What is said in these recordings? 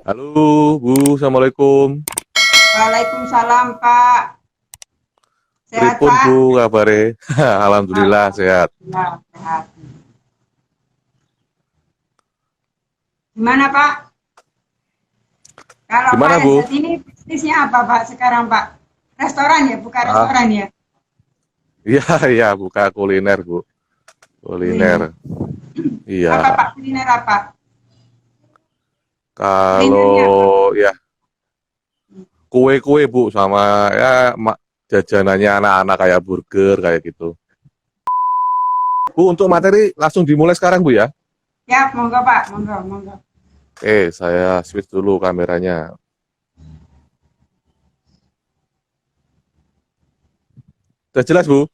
Halo Bu, Assalamualaikum. Waalaikumsalam Pak. Sehat Pripun Pak? Bu kabare? Alhamdulillah sehat. Alhamdulillah sehat. Gimana Pak? Kalau Pak Gimana Bu? Ezat ini bisnisnya apa Pak sekarang Pak? Restoran ya, buka Ah, restoran ya? iya iya buka kuliner Bu. Kuliner. Kuliner. Apa Iya. Pak? Kuliner apa? Kulinernya apa? Kalau ya kue-kue Bu sama ya jajanannya anak-anak kayak burger kayak gitu. Bu untuk materi langsung dimulai sekarang Bu ya. Ya, monggo Pak, monggo, monggo. Oke, saya switch dulu kameranya. Udah jelas Bu?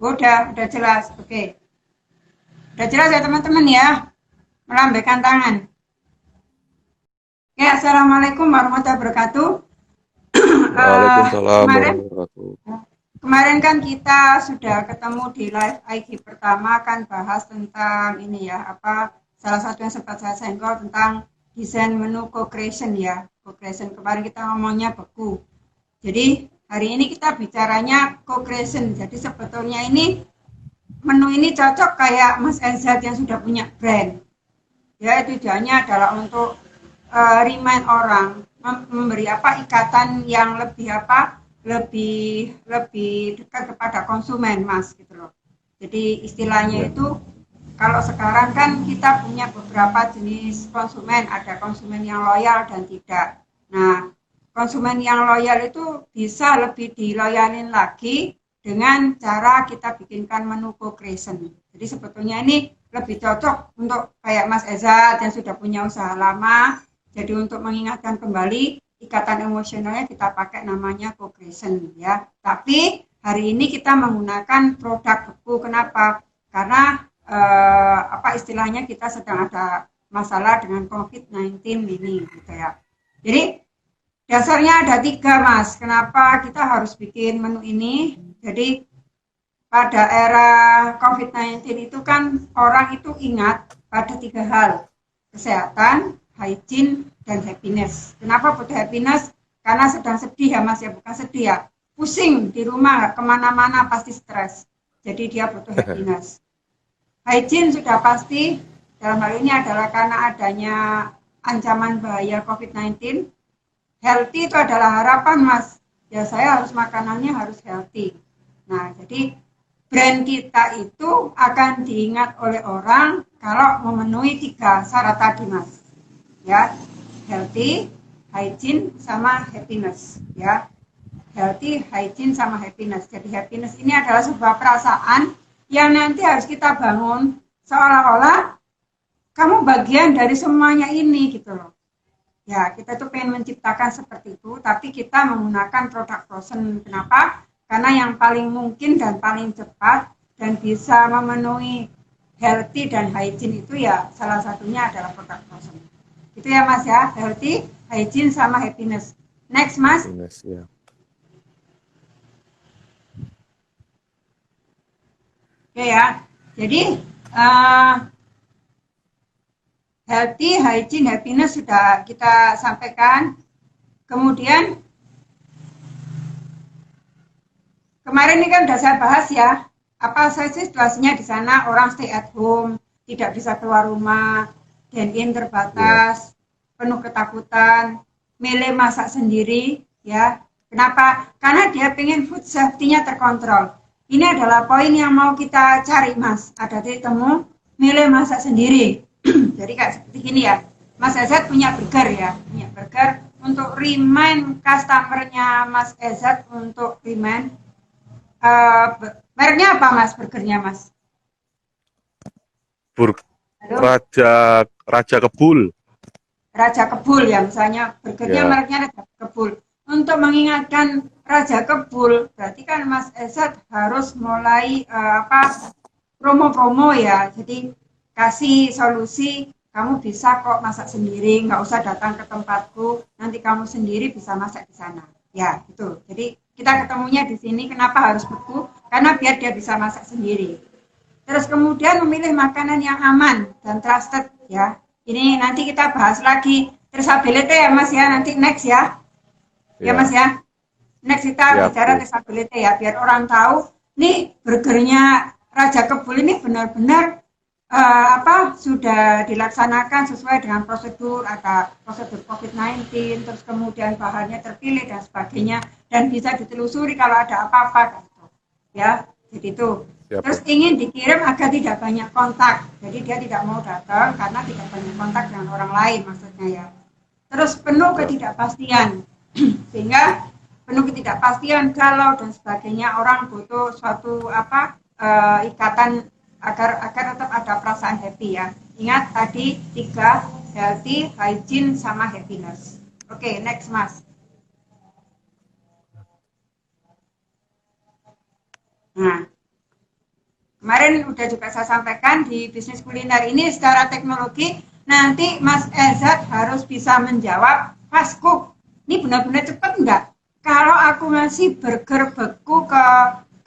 Udah jelas. Oke. Udah jelas ya teman-teman ya. Melambaikan tangan. Ya, Assalamualaikum warahmatullahi wabarakatuh. Waalaikumsalam Kemarin warahmatullahi wabarakatuh. Kemarin kan kita sudah ketemu di live IG pertama kan bahas tentang ini ya, apa salah satu yang sempat saya senggol tentang desain menu co-creation ya. Co-creation kemarin kita ngomongnya beku. Jadi hari ini kita bicaranya co-creation. Jadi sebetulnya ini menu ini cocok kayak Mas Enzat yang sudah punya brand. Ya tujuannya adalah untuk remind orang, memberi apa ikatan yang lebih apa lebih lebih dekat kepada konsumen Mas gitu loh. Jadi istilahnya Ya. itu kalau sekarang kan kita punya beberapa jenis konsumen, ada konsumen yang loyal dan tidak. Nah, konsumen yang loyal itu bisa lebih diloyalin lagi dengan cara kita bikinkan menu co-creation. Jadi sebetulnya ini lebih cocok untuk kayak Mas Ezat yang sudah punya usaha lama. Jadi untuk mengingatkan kembali ikatan emosionalnya kita pakai namanya co-creation ya. Tapi hari ini kita menggunakan produk beku. Kenapa? Karena apa istilahnya kita sedang ada masalah dengan COVID-19 ini gitu ya. Jadi dasarnya ada tiga Mas. Kenapa kita harus bikin menu ini? Jadi pada era COVID-19 itu kan orang itu ingat pada tiga hal. Kesehatan, hygiene, dan happiness. Kenapa butuh happiness? Karena sedang sedih ya Mas ya, bukan sedih ya. Pusing di rumah, kemana-mana pasti stres. Jadi dia butuh happiness. Hygiene sudah pasti, dalam hal ini adalah karena adanya ancaman bahaya COVID-19. Healthy itu adalah harapan Mas. Ya saya harus makanannya harus healthy. Nah jadi brand kita itu akan diingat oleh orang kalau memenuhi tiga syarat tadi Mas. Ya, healthy, hygiene, sama happiness. Ya, healthy, hygiene, sama happiness. Jadi happiness ini adalah sebuah perasaan yang nanti harus kita bangun seolah-olah kamu bagian dari semuanya ini gitu loh. Ya, kita tuh pengen menciptakan seperti itu, tapi kita menggunakan produk frozen. Kenapa? Karena yang paling mungkin dan paling cepat dan bisa memenuhi healthy dan hygiene itu ya salah satunya adalah produk frozen. Itu ya Mas ya, healthy, hygiene, sama happiness. Next Mas. Happiness ya. Oke ya, jadi uh, healthy, hygiene, happiness sudah kita sampaikan. Kemudian kemarin ini kan sudah saya bahas ya, apa saja situasinya di sana orang stay at home, tidak bisa keluar rumah, dine-in Ya. terbatas, penuh ketakutan, milih masak sendiri, ya. Kenapa? Karena dia pengen food safety-nya terkontrol. Ini adalah poin yang mau kita cari, Mas. Ada titik temu, milih masak sendiri. Jadi kayak seperti ini ya. Mas Ezat punya burger ya, punya burger untuk remind customer-nya Mas Ezat untuk remind mereknya apa Mas burgernya Mas? Bur Halo? Raja Raja Kebul. Raja Kebul ya misalnya burgernya Ya. mereknya Raja Kebul. Untuk mengingatkan Raja Kebul berarti kan Mas Ezat harus mulai promo-promo ya. Jadi kasih solusi kamu bisa kok masak sendiri, nggak usah datang ke tempatku, nanti kamu sendiri bisa masak di sana. Ya, gitu. Jadi kita ketemunya di sini kenapa harus beku? Karena biar dia bisa masak sendiri. Terus kemudian memilih makanan yang aman dan trusted ya. Ini nanti kita bahas lagi traceability ya Mas ya, nanti next ya. Ya Mas Ya, ya. Next kita siap bicara Bu. traceability ya, biar orang tahu nih burgernya Raja Kebul ini benar-benar sudah dilaksanakan sesuai dengan prosedur, ada prosedur COVID-19, terus kemudian bahannya terpilih dan sebagainya, dan bisa ditelusuri kalau ada apa-apa gitu. Ya, jadi itu. Siap Terus Bu. ingin dikirim agar tidak banyak kontak, jadi dia tidak mau datang karena tidak banyak kontak dengan orang lain maksudnya ya. Terus penuh Siap. ketidakpastian, sehingga penuh ketidakpastian kalau dan sebagainya orang butuh suatu ikatan agar tetap ada perasaan happy ya. Ingat tadi 3, healthy, hygiene, sama happiness. Oke, next Mas. Nah, kemarin udah juga saya sampaikan di bisnis kuliner ini secara teknologi nanti Mas Ezat harus bisa menjawab fast cook. Ini benar-benar cepat enggak? Kalau aku ngasih burger beku ke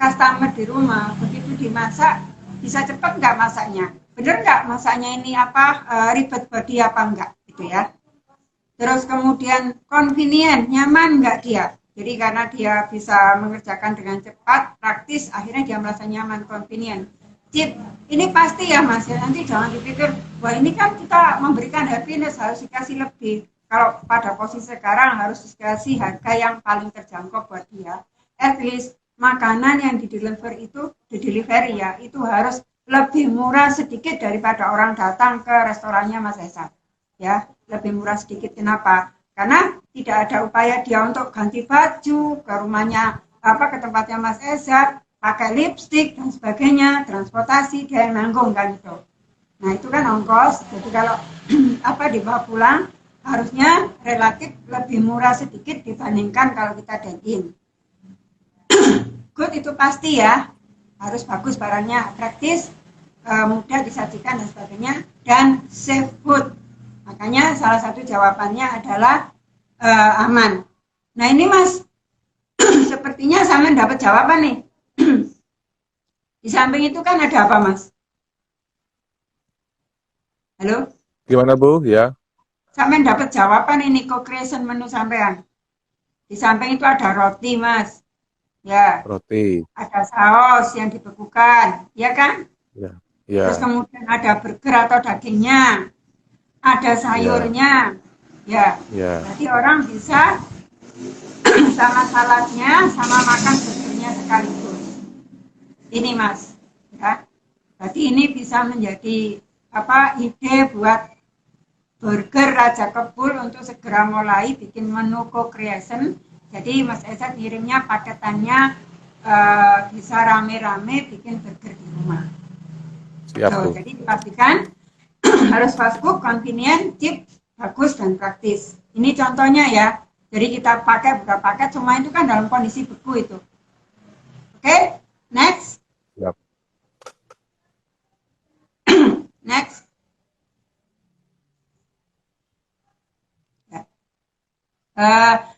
customer di rumah, begitu dimasak bisa cepat enggak masaknya? Bener enggak masaknya ini ribet body apa enggak gitu ya? Terus kemudian convenient, nyaman enggak dia? Jadi karena dia bisa mengerjakan dengan cepat, praktis, akhirnya dia merasa nyaman, convenient. Chip, ini pasti ya Mas ya, nanti jangan dipikir, wah ini kan kita memberikan happiness, harus dikasih lebih. Kalau pada posisi sekarang harus dikasih harga yang paling terjangkau buat dia. At least makanan yang di delivery ya, itu harus lebih murah sedikit daripada orang datang ke restorannya Mas Esa. Ya, lebih murah sedikit. Kenapa? Karena tidak ada upaya dia untuk ganti baju ke rumahnya ke tempatnya Mas Ezat, pakai lipstik dan sebagainya, transportasi dia yang nanggung kan itu. Nah itu kan ongkos. Jadi kalau dibawa pulang harusnya relatif lebih murah sedikit dibandingkan kalau kita dine in. Good itu pasti ya, harus bagus barangnya, praktis, mudah disajikan dan sebagainya, dan safe food. Makanya salah satu jawabannya adalah aman. Nah ini Mas, sepertinya sama dapat jawaban nih. Di samping itu kan ada apa Mas? Halo? Gimana Bu? Ya, Sampean dapat jawaban ini co-creation menu sampean. Di samping itu ada roti Mas. Ya, roti. ada saus yang dibekukan, ya kan? Ya, Terus ya, kemudian ada burger atau dagingnya, ada ya, sayurnya, ya. ya. Jadi orang bisa sama saladnya, sama makan burgernya sekaligus. Ini Mas, ya. Jadi ini bisa menjadi ide buat burger Raja Kebul untuk segera mulai bikin menu co-creation. Jadi Mas Esa kirimnya paketannya bisa rame-rame bikin burger di rumah. Siap Bu. Jadi dipastikan harus fast food, convenient, cheap, bagus dan praktis. Ini contohnya ya. Jadi kita pakai buka paket semua itu kan dalam kondisi beku itu. Oke, next. Siap. Next.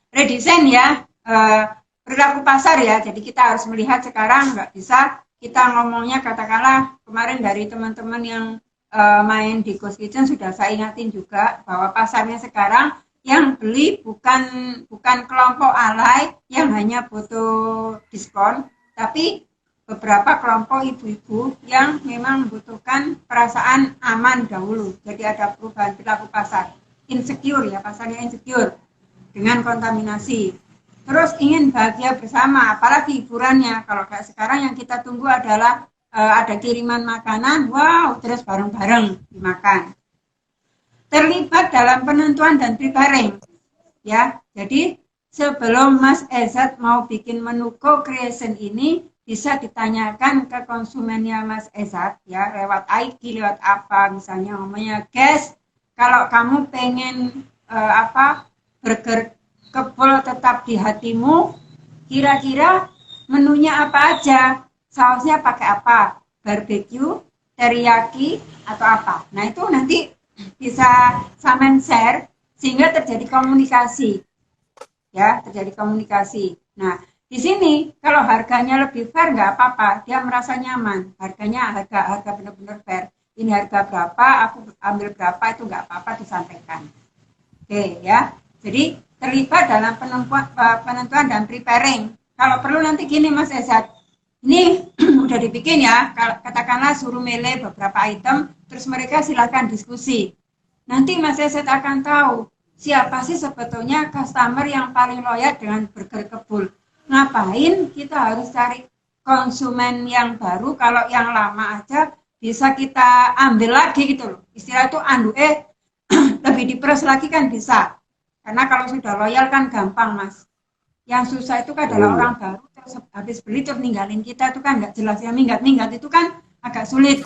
Redesign ya, perilaku pasar ya. Jadi kita harus melihat sekarang nggak bisa kita ngomongnya katakanlah kemarin dari teman-teman yang main di Ghost Kitchen sudah saya ingatin juga bahwa pasarnya sekarang yang beli bukan kelompok alay yang hanya butuh diskon, tapi beberapa kelompok ibu-ibu yang memang membutuhkan perasaan aman dahulu. Jadi ada perubahan perilaku pasar. Insecure ya, pasarnya insecure dengan kontaminasi. Terus ingin bahagia bersama, apalagi hiburannya. Kalau kayak sekarang yang kita tunggu adalah ada kiriman makanan, wow, terus bareng-bareng dimakan. Terlibat dalam penentuan dan preparing, ya. Jadi sebelum Mas Ezat mau bikin menu co-creation ini, bisa ditanyakan ke konsumennya Mas Ezat, ya, lewat IG, lewat apa, misalnya ngomongnya, guys, kalau kamu pengen burger Kebul tetap di hatimu, kira-kira menunya apa aja, sausnya pakai apa, barbecue, teriyaki, atau apa. Nah itu nanti bisa samen share sehingga terjadi komunikasi, ya, terjadi komunikasi. Nah Di sini kalau harganya lebih fair nggak apa-apa, dia merasa nyaman. Harganya harga benar-benar fair. Ini harga berapa, aku ambil berapa itu nggak apa-apa disampaikan. Oke ya. Jadi terlibat dalam penentuan dan preparing. Kalau perlu nanti gini Mas Ezat, ini udah dibikin ya, katakanlah suruh milih beberapa item, terus mereka silakan diskusi. Nanti Mas Ezat akan tahu siapa sih sebetulnya customer yang paling loyal dengan burger kebul. Ngapain kita harus cari konsumen yang baru kalau yang lama aja bisa kita ambil lagi gitu loh. Istilah itu lebih diperas lagi kan bisa. Karena kalau sudah loyal kan gampang Mas. Yang susah itu kan Oh adalah orang iya. baru terus habis beli terus ninggalin kita itu kan nggak jelas ya, minggat-minggat itu kan agak sulit.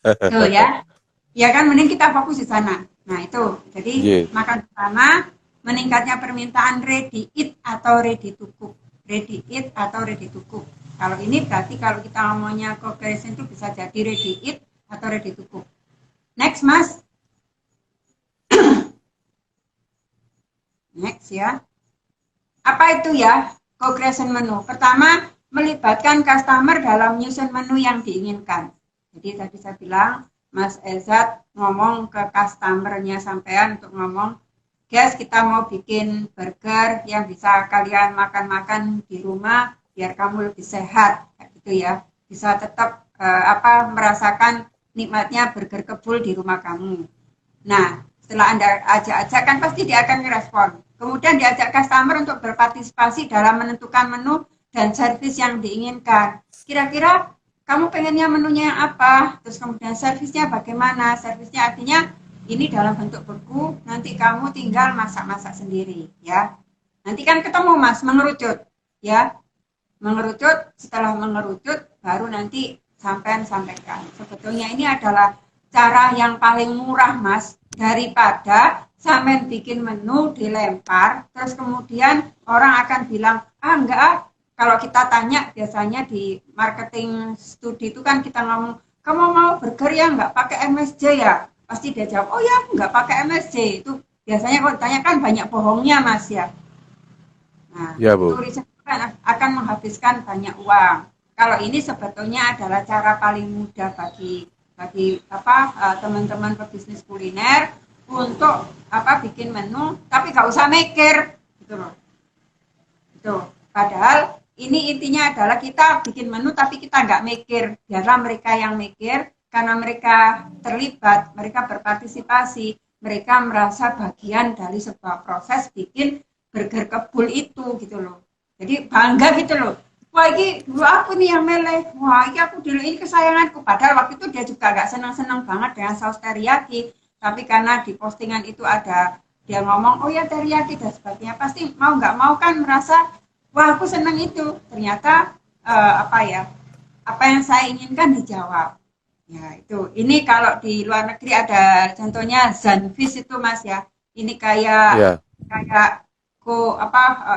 Tuh ya. Ya kan mending kita fokus di sana. Nah itu, jadi Iya. makan bersama, meningkatnya permintaan ready eat atau ready to cook. Ready eat atau ready to cook. Kalau ini berarti kalau kita ngomongnya co-creation itu bisa jadi ready eat atau ready to cook. Next Mas. Next ya. Apa itu ya co-creation menu? Pertama, melibatkan customer dalam nyusun menu yang diinginkan. Jadi tadi saya bilang, Mas Ezat ngomong ke customer-nya sampean untuk ngomong, guys kita mau bikin burger yang bisa kalian makan-makan di rumah biar kamu lebih sehat, gitu ya. Bisa tetap merasakan nikmatnya burger kebul di rumah kamu. Nah, setelah Anda ajak-ajak kan pasti dia akan merespon. Kemudian diajak customer untuk berpartisipasi dalam menentukan menu dan servis yang diinginkan. Kira-kira kamu pengennya menunya yang apa? Terus kemudian servisnya bagaimana? Servisnya artinya ini dalam bentuk beku, nanti kamu tinggal masak-masak sendiri, ya. Nanti kan ketemu Mas, mengerucut, ya. Mengerucut, setelah mengerucut baru nanti sampean sampaikan. Sebetulnya ini adalah cara yang paling murah Mas, daripada sampean bikin menu dilempar terus kemudian orang akan bilang enggak, kalau kita tanya biasanya di marketing studi itu kan kita ngomong kamu mau burger ya nggak pakai MSG ya, pasti dia jawab oh ya nggak pakai MSG. Itu biasanya kalau ditanya kan banyak bohongnya Mas ya. Nah, Ya, itu Bu. riset kan akan menghabiskan banyak uang. Kalau ini sebetulnya adalah cara paling mudah bagi teman-teman pebisnis kuliner untuk bikin menu, tapi nggak usah mikir, gitu loh. Itu. Padahal ini intinya adalah kita bikin menu tapi kita nggak mikir. Biarlah mereka yang mikir, karena mereka terlibat, mereka berpartisipasi, mereka merasa bagian dari sebuah proses bikin burger kebul itu gitu loh. Jadi bangga gitu loh. Wah ini dulu aku nih yang meleh. Wah ini aku dulu ini kesayanganku. Padahal waktu itu dia juga gak senang-senang banget dengan saus teriyaki. Tapi karena di postingan itu ada dia ngomong, oh ya teriyaki dan sebagainya. Pasti mau nggak mau kan merasa, wah aku senang itu. Ternyata apa yang saya inginkan dijawab. Ya itu. Ini kalau di luar negeri ada contohnya Zanfish itu Mas ya. Ini kayak Ya. kayak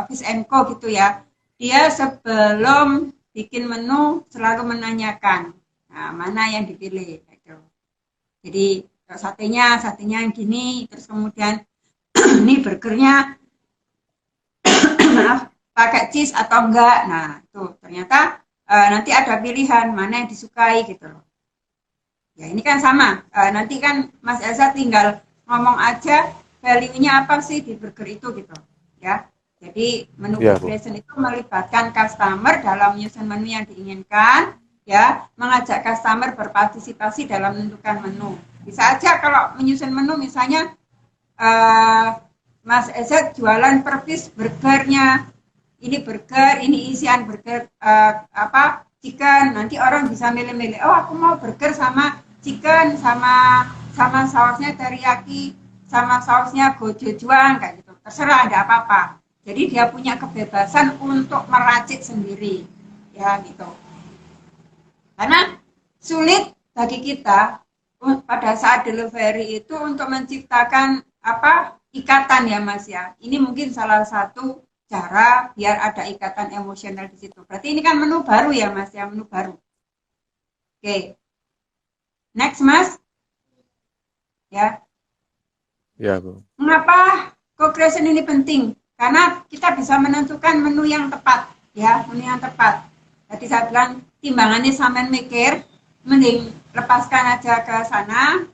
Fish and Co gitu ya. Dia sebelum bikin menu selalu menanyakan, nah, mana yang dipilih gitu. Jadi satenya yang gini, terus kemudian ini burgernya maaf pakai cheese atau enggak. Nah itu ternyata nanti ada pilihan mana yang disukai gitu loh. Ya ini kan sama. Nanti kan Mas Elsa tinggal ngomong aja value-nya apa sih di burger itu gitu. Ya. Jadi menu Ya, Bu. co-creation itu melibatkan customer dalam menyusun menu yang diinginkan, ya, mengajak customer berpartisipasi dalam menentukan menu. Bisa aja kalau menyusun menu misalnya Mas Elsa jualan per piece burgernya. Ini burger, ini isian burger chicken. Nanti orang bisa milih-milih. Oh, aku mau burger sama chicken, sama sausnya teriyaki, sama sausnya gochujang kayak gitu. Terserah, ada apa-apa. Jadi dia punya kebebasan untuk meracik sendiri, ya gitu. Karena sulit bagi kita pada saat delivery itu untuk menciptakan ikatan ya Mas ya. Ini mungkin salah satu cara biar ada ikatan emosional di situ. Berarti ini kan menu baru ya Mas ya, menu baru. Oke. Next Mas. Ya. Ya, Bu. Mengapa co-creation ini penting? Karena kita bisa menentukan menu yang tepat, ya, menu yang tepat. Jadi saya bilang timbangannya sampean mikir, mending lepaskan aja ke sana,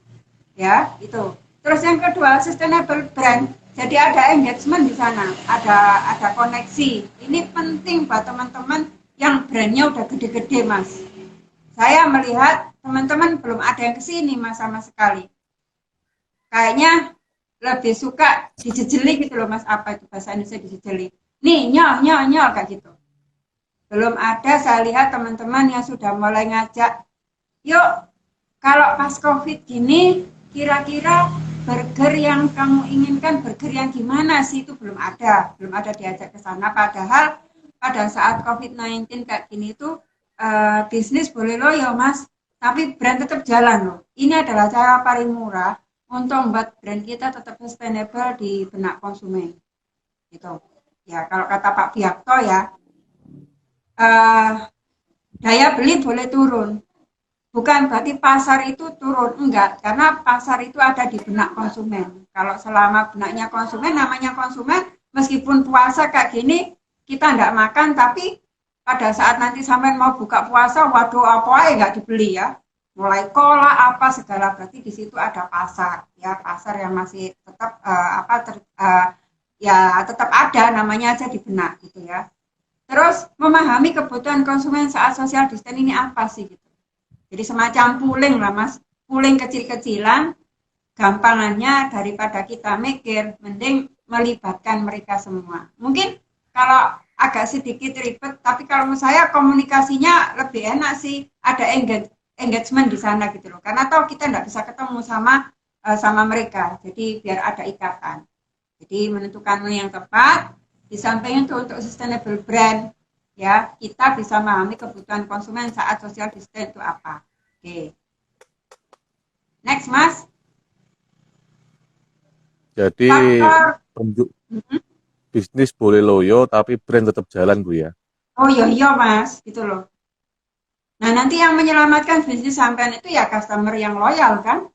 ya, itu. Terus yang kedua, sustainable brand. Jadi ada engagement di sana, ada koneksi. Ini penting buat teman-teman yang brandnya udah gede-gede, Mas. Saya melihat teman-teman belum ada yang kesini, Mas, sama sekali. Kayaknya lebih suka dijejeli gitu loh, Mas, apa itu bahasa Indonesia dijejeli. Nih, nyol, nyol, nyol, kayak gitu. Belum ada, saya lihat teman-teman yang sudah mulai ngajak, yuk, kalau pas COVID gini, kira-kira burger yang kamu inginkan, burger yang gimana sih, itu belum ada diajak ke sana. Padahal pada saat COVID-19 kayak gini tuh, bisnis boleh loyo, Mas, tapi brand tetap jalan loh. Ini adalah cara paling murah untuk membuat brand kita tetap sustainable di benak konsumen. Gitu. Ya, kalau kata Pak Biakto ya, eh, daya beli boleh turun. Bukan berarti pasar itu turun, enggak. Karena pasar itu ada di benak konsumen. Kalau selama benaknya konsumen, namanya konsumen, meskipun puasa kayak gini, kita enggak makan, tapi pada saat nanti sampai mau buka puasa, waduh apa ya enggak dibeli ya. Mulai kolak apa segala, berarti di situ ada pasar, ya, pasar yang masih tetap ya tetap ada, namanya aja di benak gitu ya. Terus memahami kebutuhan konsumen saat social distancing ini apa sih gitu. Jadi semacam pooling lah, Mas, pooling kecil-kecilan, gampangannya daripada kita mikir, mending melibatkan mereka semua. Mungkin kalau agak sedikit ribet, tapi kalau menurut saya komunikasinya lebih enak sih, ada engagement di sana gitu loh. Karena tahu kita nggak bisa ketemu sama mereka, jadi biar ada ikatan. Jadi menentukan yang tepat, di samping itu untuk sustainable brand, ya, kita bisa memahami kebutuhan konsumen saat social distance itu apa. Oke. Next, Mas. Jadi Faktor. bisnis boleh loyo tapi brand tetap jalan Bu ya. Oh iya iya, Mas, gitu loh. Nah, nanti yang menyelamatkan bisnis sampean itu ya customer yang loyal kan.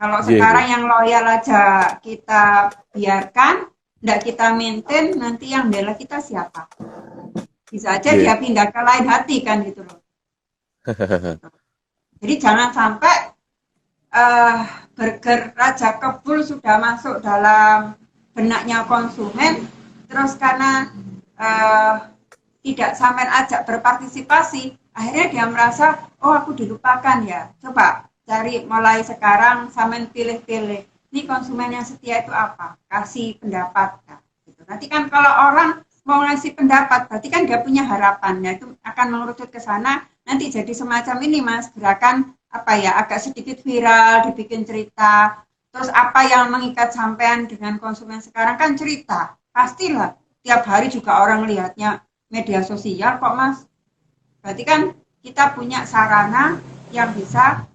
Kalau Iya, sekarang iya. yang loyal aja kita biarkan, enggak kita maintain, nanti yang bela kita siapa? Bisa aja Iya. dia pindah ke lain hati kan gitu loh. Jadi jangan sampai uh, burger Raja Kebul sudah masuk dalam benaknya konsumen, terus karena uh, tidak sampai ajak berpartisipasi, akhirnya dia merasa, oh aku dilupakan ya. Coba cari mulai sekarang, sampai pilih-pilih. Ini konsumen yang setia itu apa? Kasih pendapat. Nah, gitu. Nanti kan kalau orang mau ngasih pendapat, berarti kan dia punya harapan. Ya, itu akan mengerucut ke sana. Nanti jadi semacam ini, Mas, gerakan apa ya, agak sedikit viral, dibikin cerita. Terus apa yang mengikat sampean dengan konsumen sekarang kan cerita. Pastilah tiap hari juga orang lihatnya media sosial kok, Mas. Berarti kan kita punya sarana yang bisa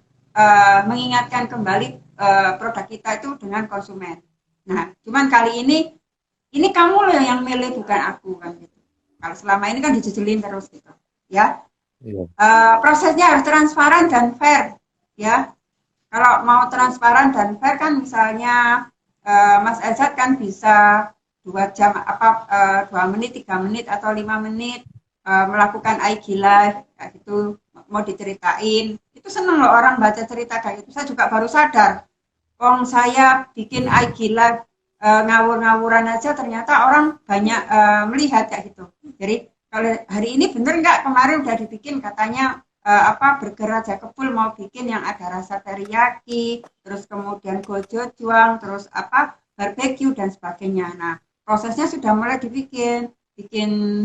mengingatkan kembali produk kita itu dengan konsumen. Nah, cuman kali ini kamu loh yang milih bukan aku kan gitu. Kalau selama ini kan dijejelin terus gitu, ya. Iya. Prosesnya harus transparan dan fair, ya. Kalau mau transparan dan fair kan misalnya Mas Ezat kan bisa 2 jam 2 menit 3 menit atau 5 menit melakukan IG live kayak gitu, mau diceritain itu seneng loh orang baca cerita kayak gitu. Saya juga baru sadar, saya bikin IG live ngawur-ngawuran aja ternyata orang banyak melihat kayak gitu. Jadi kalau hari ini bener nggak, kemarin udah dibikin katanya burger Raja Kebul mau bikin yang ada rasa teriyaki, terus kemudian gochujang, terus barbecue dan sebagainya. Nah, prosesnya sudah mulai bikin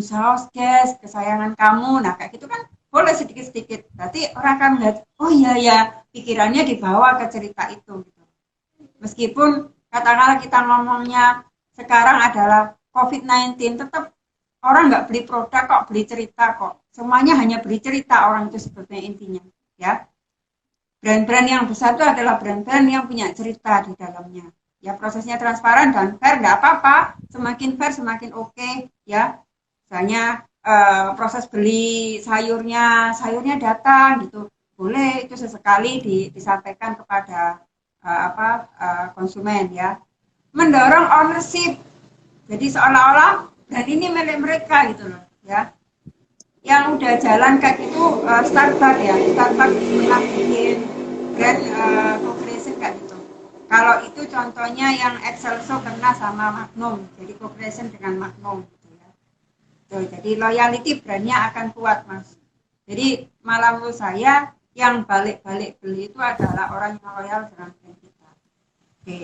saus guys kesayangan kamu. Nah, kayak gitu kan boleh sedikit-sedikit. Berarti orang akan melihat, oh iya ya, pikirannya dibawa ke cerita itu gitu. Meskipun katakanlah kita ngomongnya sekarang adalah COVID-19, tetap orang nggak beli produk kok, beli cerita kok. Semuanya hanya beli cerita orang itu sebetulnya intinya, ya. Brand-brand yang besar itu adalah brand-brand yang punya cerita di dalamnya. Ya, prosesnya transparan dan fair, nggak apa-apa. Semakin fair semakin oke, ya. Misalnya proses beli sayurnya datang gitu, boleh itu sesekali disampaikan kepada konsumen, ya. Mendorong ownership. Jadi seolah-olah brand ini milik mereka gitu loh, ya. Yang udah jalan kayak gitu Starbucks ya, Starbucks pernah bikin brand co-creation kayak gitu. Kalau itu contohnya yang Excelso kena sama Magnum, jadi co-creation dengan Magnum gitu ya. Tuh, jadi loyalty brandnya akan kuat mas. Jadi malah menurut saya yang balik-balik beli itu adalah orang yang loyal dengan brand kita. Oke.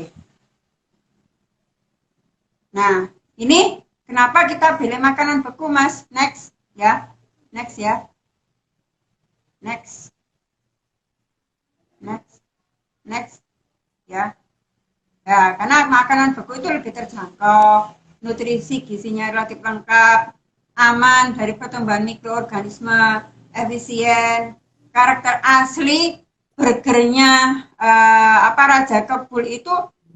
Nah, ini kenapa kita pilih makanan beku, Mas? Next, ya. Next ya. Next. Next. Next, ya. Ya, karena makanan beku itu lebih terjangkau, nutrisi gizinya relatif lengkap, aman dari pertumbuhan mikroorganisme, efisien, karakter asli burgernya Raja Kebul itu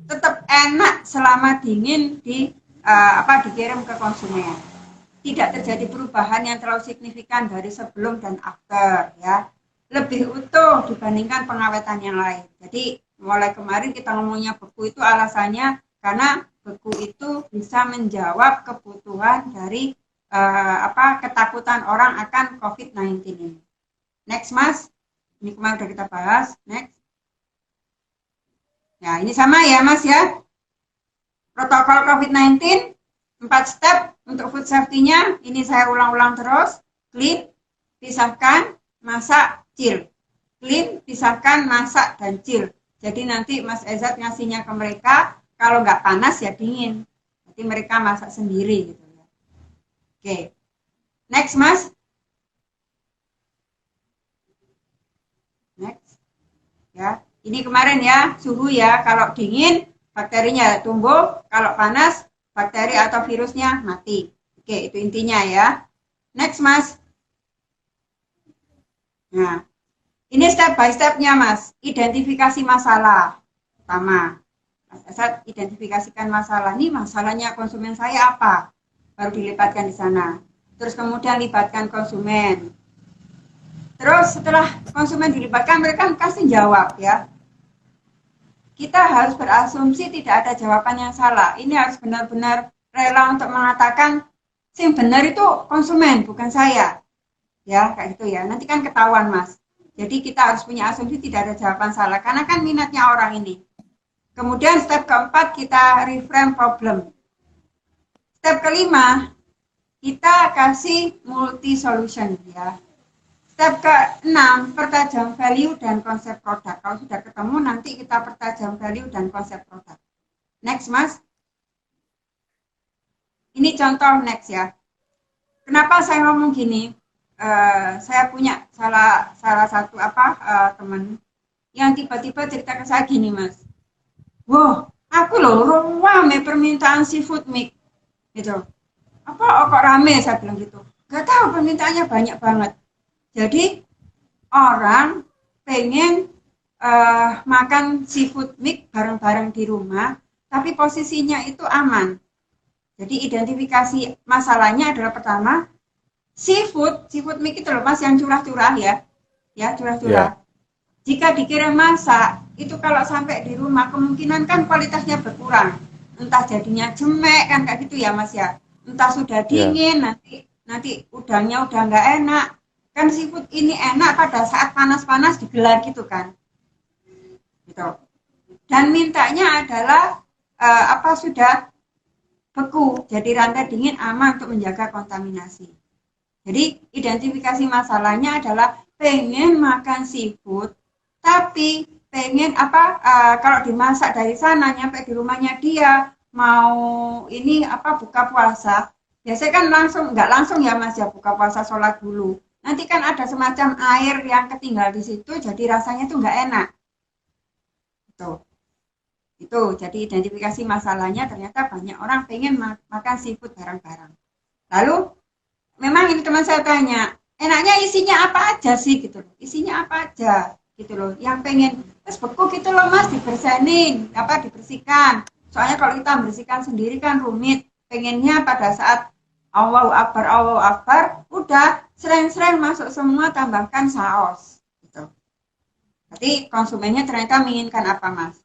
tetap enak selama dingin dikirim ke konsumen. Tidak terjadi perubahan yang terlalu signifikan dari sebelum dan after ya. Lebih utuh dibandingkan pengawetan yang lain. Jadi mulai kemarin kita ngomongnya beku itu alasannya karena beku itu bisa menjawab kebutuhan dari ketakutan orang akan COVID-19 ini. Next Mas, ini kemarin sudah kita bahas. Next. Nah ini sama ya Mas ya. Protokol COVID-19 4 step untuk food safety-nya. Ini saya ulang-ulang terus. Clean, pisahkan, masak, chill. Clean, pisahkan, masak, dan chill. Jadi nanti Mas Ezat ngasihnya ke mereka, kalau nggak panas ya dingin. Jadi mereka masak sendiri gitu ya. Oke. Next Mas. Next. Ya, ini kemarin ya, suhu ya. Kalau dingin bakterinya tumbuh, kalau panas bakteri atau virusnya mati. Oke, itu intinya ya. Next Mas. Nah, ini step by step-nya Mas. Identifikasi masalah. Pertama, Mas Asad identifikasikan masalah. Nih masalahnya konsumen saya apa? Baru dilibatkan di sana. Terus kemudian libatkan konsumen. Terus setelah konsumen dilibatkan, mereka kasih jawab ya. Kita harus berasumsi tidak ada jawaban yang salah. Ini harus benar-benar rela untuk mengatakan yang benar itu konsumen, bukan saya. Ya, kayak gitu ya. Nanti kan ketahuan, Mas. Jadi kita harus punya asumsi tidak ada jawaban salah karena kan minatnya orang ini. Kemudian step keempat kita reframe problem. Step kelima kita kasih multi solution ya. Step ke-6, pertajam value dan konsep produk. Kalau sudah ketemu, nanti kita pertajam value dan konsep produk. Next, Mas. Ini contoh next ya. Kenapa saya ngomong gini? Saya punya salah satu teman yang tiba-tiba cerita ke saya gini, Mas. Wah, aku loh rame permintaan seafood mix. Gitu. Kok rame? Saya bilang gitu. Gak tahu, permintaannya banyak banget. Jadi orang pengen makan seafood mix bareng-bareng di rumah, tapi posisinya itu aman. Jadi identifikasi masalahnya adalah pertama, seafood mix itu loh Mas yang curah-curah ya curah-curah. Yeah. Jika dikirim masak, itu kalau sampai di rumah kemungkinan kan kualitasnya berkurang. Entah jadinya jemek kan kayak gitu ya Mas ya. Entah sudah dingin, nanti udangnya udah nggak enak. Kan seafood ini enak pada saat panas-panas digelar gitu kan. Gitu. Dan mintanya adalah sudah beku, jadi rantai dingin aman untuk menjaga kontaminasi. Jadi identifikasi masalahnya adalah pengen makan seafood, tapi pengen kalau dimasak dari sana nyampe di rumahnya dia mau ini buka puasa. Biasanya kan nggak langsung ya Mas ya buka puasa sholat dulu. Nanti kan ada semacam air yang ketinggal di situ, jadi rasanya tuh nggak enak. Itu jadi identifikasi masalahnya ternyata banyak orang pengen makan seafood bareng-bareng. Lalu memang ini teman saya tanya, enaknya isinya apa aja sih gitu loh, isinya apa aja gitu loh, yang pengen terus beku gitu loh Mas, dibersihkan. Soalnya kalau kita membersihkan sendiri kan rumit, pengennya pada saat Allahu Akbar, udah sering-sering masuk semua, tambahkan saus gitu. Jadi konsumennya ternyata menginginkan apa Mas?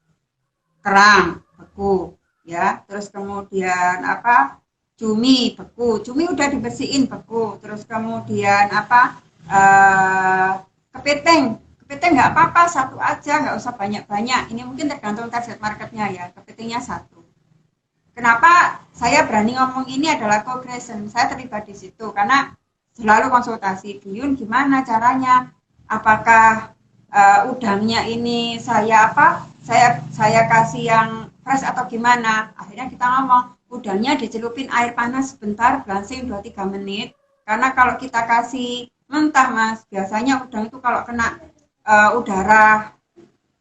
Kerang, beku. ya. Terus kemudian apa? Cumi beku, cumi udah dibersihin beku. Terus kemudian apa? eh Kepiting, kepiting nggak apa-apa satu aja, nggak usah banyak-banyak. Ini mungkin tergantung target marketnya ya. Kepitingnya satu. Kenapa saya berani ngomong ini adalah co-creation. Saya terlibat di situ karena selalu konsultasi Biyun gimana caranya, apakah udangnya ini saya apa saya kasih yang fresh atau gimana. Akhirnya kita ngomong udangnya dicelupin air panas sebentar belangsing 2-3 menit, karena kalau kita kasih mentah mas, biasanya udang itu kalau kena udara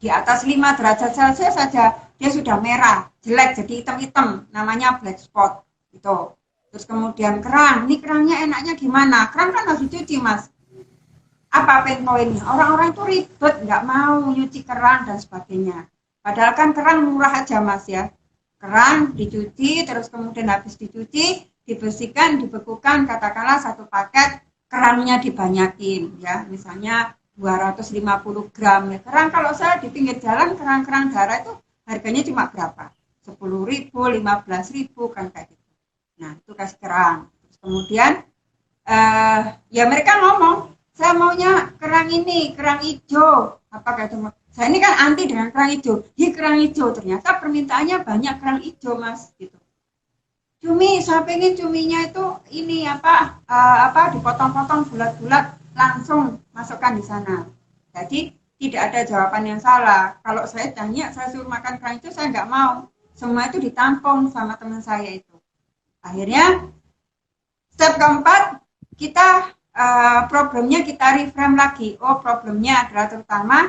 di atas 5 derajat Celcius saja dia sudah merah, jelek, jadi hitam-hitam, namanya black spot gitu. Terus kemudian kerang, ini kerangnya enaknya gimana? Kerang kan harus dicuci mas. Apa pain pointnya? Orang-orang itu ribet, nggak mau nyuci kerang dan sebagainya. Padahal kan kerang murah aja mas ya. Kerang dicuci, terus kemudian habis dicuci, dibersihkan, dibekukan, katakanlah satu paket, kerangnya dibanyakin ya, misalnya 250 gram ya. Kerang kalau saya di pinggir jalan, kerang-kerang darah itu harganya cuma berapa? 10.000, 15.000 kan kayak gitu. Nah, itu kasih kerang. Terus kemudian ya mereka ngomong, saya maunya kerang ini, kerang hijau. Apa kayak itu? Saya ini kan anti dengan kerang hijau. Hi, kerang hijau, ternyata permintaannya banyak kerang hijau, Mas, gitu. Cumi, saya pengen cuminya itu ini apa dipotong-potong bulat-bulat langsung masukkan di sana. Jadi tidak ada jawaban yang salah. Kalau saya tanya, saya suruh makan kerang itu saya nggak mau. Semua itu ditampung sama teman saya itu. Akhirnya step keempat kita problemnya kita reframe lagi. Oh, problemnya adalah terutama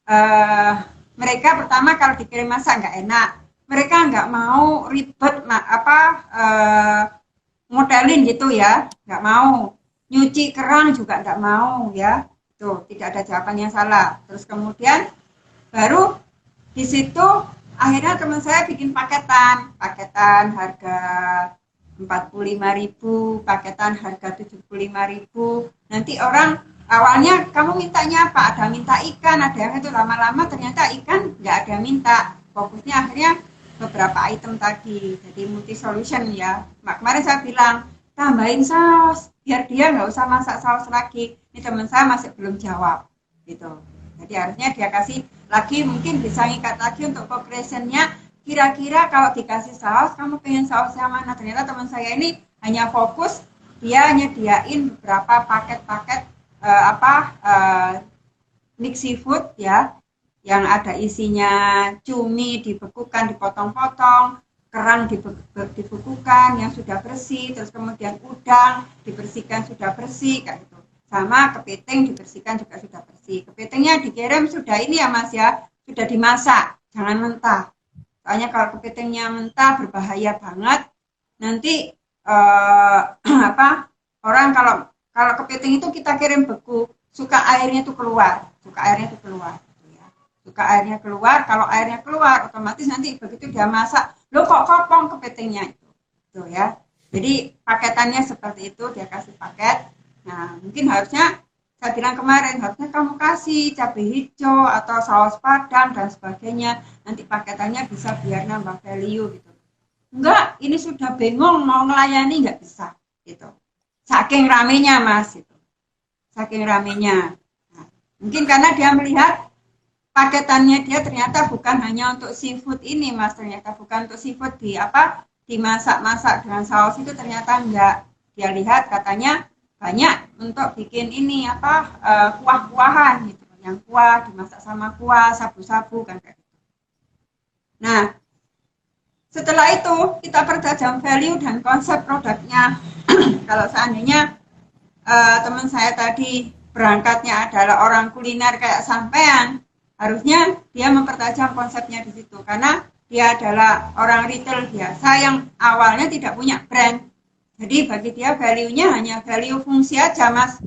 uh, mereka pertama kalau dikirim masak nggak enak, mereka nggak mau ribet modelin gitu ya, nggak mau nyuci kerang juga nggak mau ya. Tuh tidak ada jawaban yang salah. Terus kemudian baru di situ akhirnya teman saya bikin paketan harga 45.000, paketan harga 75.000. Nanti orang awalnya kamu mintanya apa? Ada minta ikan, ada yang itu, lama-lama ternyata ikan nggak ada minta. Fokusnya akhirnya beberapa item tadi, jadi multi solution ya. Kemarin saya bilang tambahin saus biar dia nggak usah masak saus lagi. Ini teman saya masih belum jawab gitu. Jadi harusnya dia kasih lagi, mungkin bisa ngikat lagi untuk co-creationnya. Kira-kira kalau dikasih saus, kamu pengen saus yang mana? Ternyata teman saya ini hanya fokus, dia nyediain beberapa paket-paket mix seafood ya, yang ada isinya cumi dibekukan, dipotong-potong, kerang dibekukan yang sudah bersih, terus kemudian udang dibersihkan sudah bersih kayak gitu. Sama kepiting dibersihkan juga sudah bersih. Kepitingnya dikirim sudah ini ya mas ya, sudah dimasak, jangan mentah. Soalnya kalau kepitingnya mentah berbahaya banget. Nanti orang kalau kepiting itu kita kirim beku, suka airnya itu keluar, suka airnya keluar. Kalau airnya keluar, otomatis nanti begitu dia masak, lo kok kopong kepitingnya itu ya. Jadi paketannya seperti itu, dia kasih paket. Nah mungkin harusnya saya bilang kemarin, harusnya kamu kasih cabai hijau atau saus padang dan sebagainya, nanti paketannya bisa biar nambah value gitu. Enggak, ini sudah bingung mau melayani nggak bisa gitu. Saking ramenya mas itu, saking ramenya. Nah, mungkin karena dia melihat paketannya dia ternyata bukan hanya untuk seafood ini mas, ternyata bukan untuk seafood dimasak-masak dengan saus itu, ternyata enggak. Dia lihat katanya banyak untuk bikin ini kuah-kuahan gitu, yang kuah dimasak sama kuah, sabu-sabu kan kayak gitu. Nah setelah itu kita pertajam value dan konsep produknya. Kalau seandainya teman saya tadi berangkatnya adalah orang kuliner kayak sampean, harusnya dia mempertajam konsepnya di situ, karena dia adalah orang retail biasa yang awalnya tidak punya brand. Jadi bagi dia value-nya hanya value fungsi aja mas,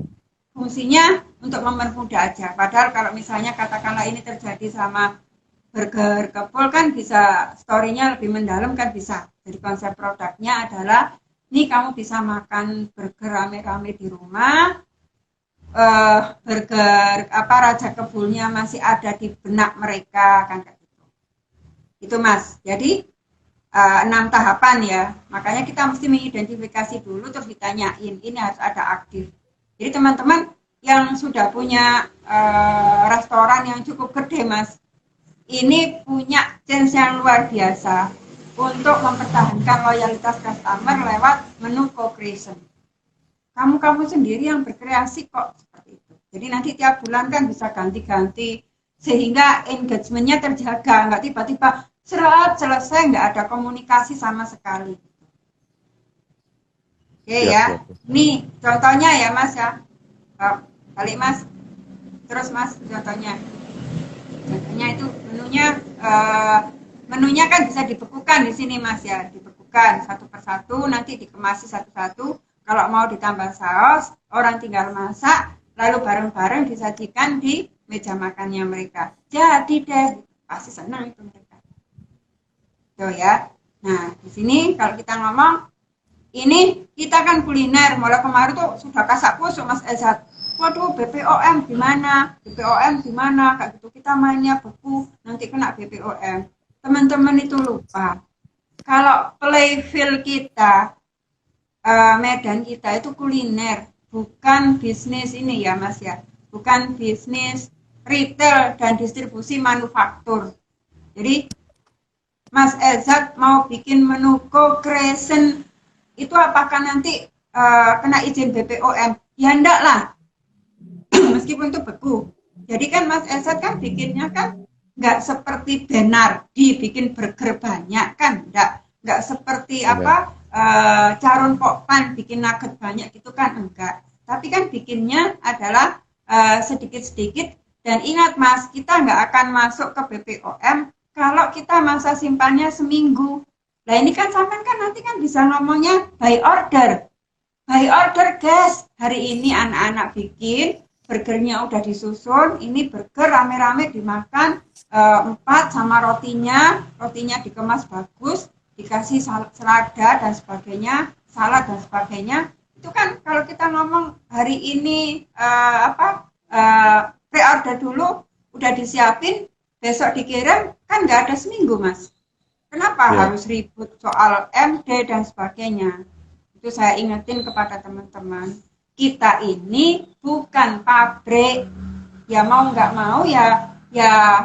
fungsinya untuk mempermudah aja. Padahal kalau misalnya katakanlah ini terjadi sama burger kepul kan bisa story-nya lebih mendalam kan bisa. Jadi konsep produknya adalah ini kamu bisa makan burger rame-rame di rumah, burger raja kebulnya masih ada di benak mereka kan kayak gitu. Itu mas. Jadi 6 tahapan ya. Makanya kita mesti mengidentifikasi dulu terus ditanyain. Ini harus ada aktif. Jadi teman-teman yang sudah punya restoran yang cukup gede Mas, ini punya chance yang luar biasa untuk mempertahankan loyalitas customer lewat menu co-creation. Kamu sendiri yang berkreasi kok seperti itu. Jadi nanti tiap bulan kan bisa ganti-ganti sehingga engagementnya terjaga, nggak tiba-tiba serat selesai nggak ada komunikasi sama sekali. Oke ya, ini contohnya ya Mas ya. Balik Mas, terus Mas contohnya itu menunya kan bisa dibekukan di sini Mas ya, dibekukan satu persatu, nanti dikemasi satu-satu. Kalau mau ditambah saus, orang tinggal masak, lalu bareng-bareng disajikan di meja makannya mereka. Jadi deh, pasti senang itu mereka. Tuh ya. Nah, di sini kalau kita ngomong, ini kita kan kuliner, mulai kemarin tuh sudah kasak kusuk Mas Ezat. Waduh, BPOM gimana? BPOM gimana? Kayak gitu kita mainnya beku, nanti kena BPOM. Teman-teman itu lupa. Kalau playfield kita, Medan kita itu kuliner, bukan bisnis ini ya Mas ya. Bukan bisnis retail dan distribusi manufaktur. Jadi Mas Ezat mau bikin menu co-creation itu apakah nanti kena izin BPOM? Ya enggak lah. Meskipun itu beku. Jadi kan Mas Ezat kan bikinnya kan enggak seperti Benardi bikin burger banyak kan, enggak seperti apa Carun Pokpan bikin nugget banyak gitu kan enggak. Tapi kan bikinnya adalah sedikit-sedikit dan ingat Mas, kita enggak akan masuk ke BPOM kalau kita masa simpannya seminggu. Nah ini kan sampean kan nanti kan bisa ngomongnya by order. By order guys, hari ini anak-anak bikin, burgernya udah disusun, ini burger rame-rame dimakan 4 sama rotinya dikemas bagus, dikasih selada dan sebagainya, salad dan sebagainya. Itu kan kalau kita ngomong hari ini pre-order dulu, udah disiapin, besok dikirim, kan nggak ada seminggu Mas. Kenapa harus ribut soal MD dan sebagainya? Itu saya ingetin kepada teman-teman. Kita ini bukan pabrik. Ya mau nggak mau ya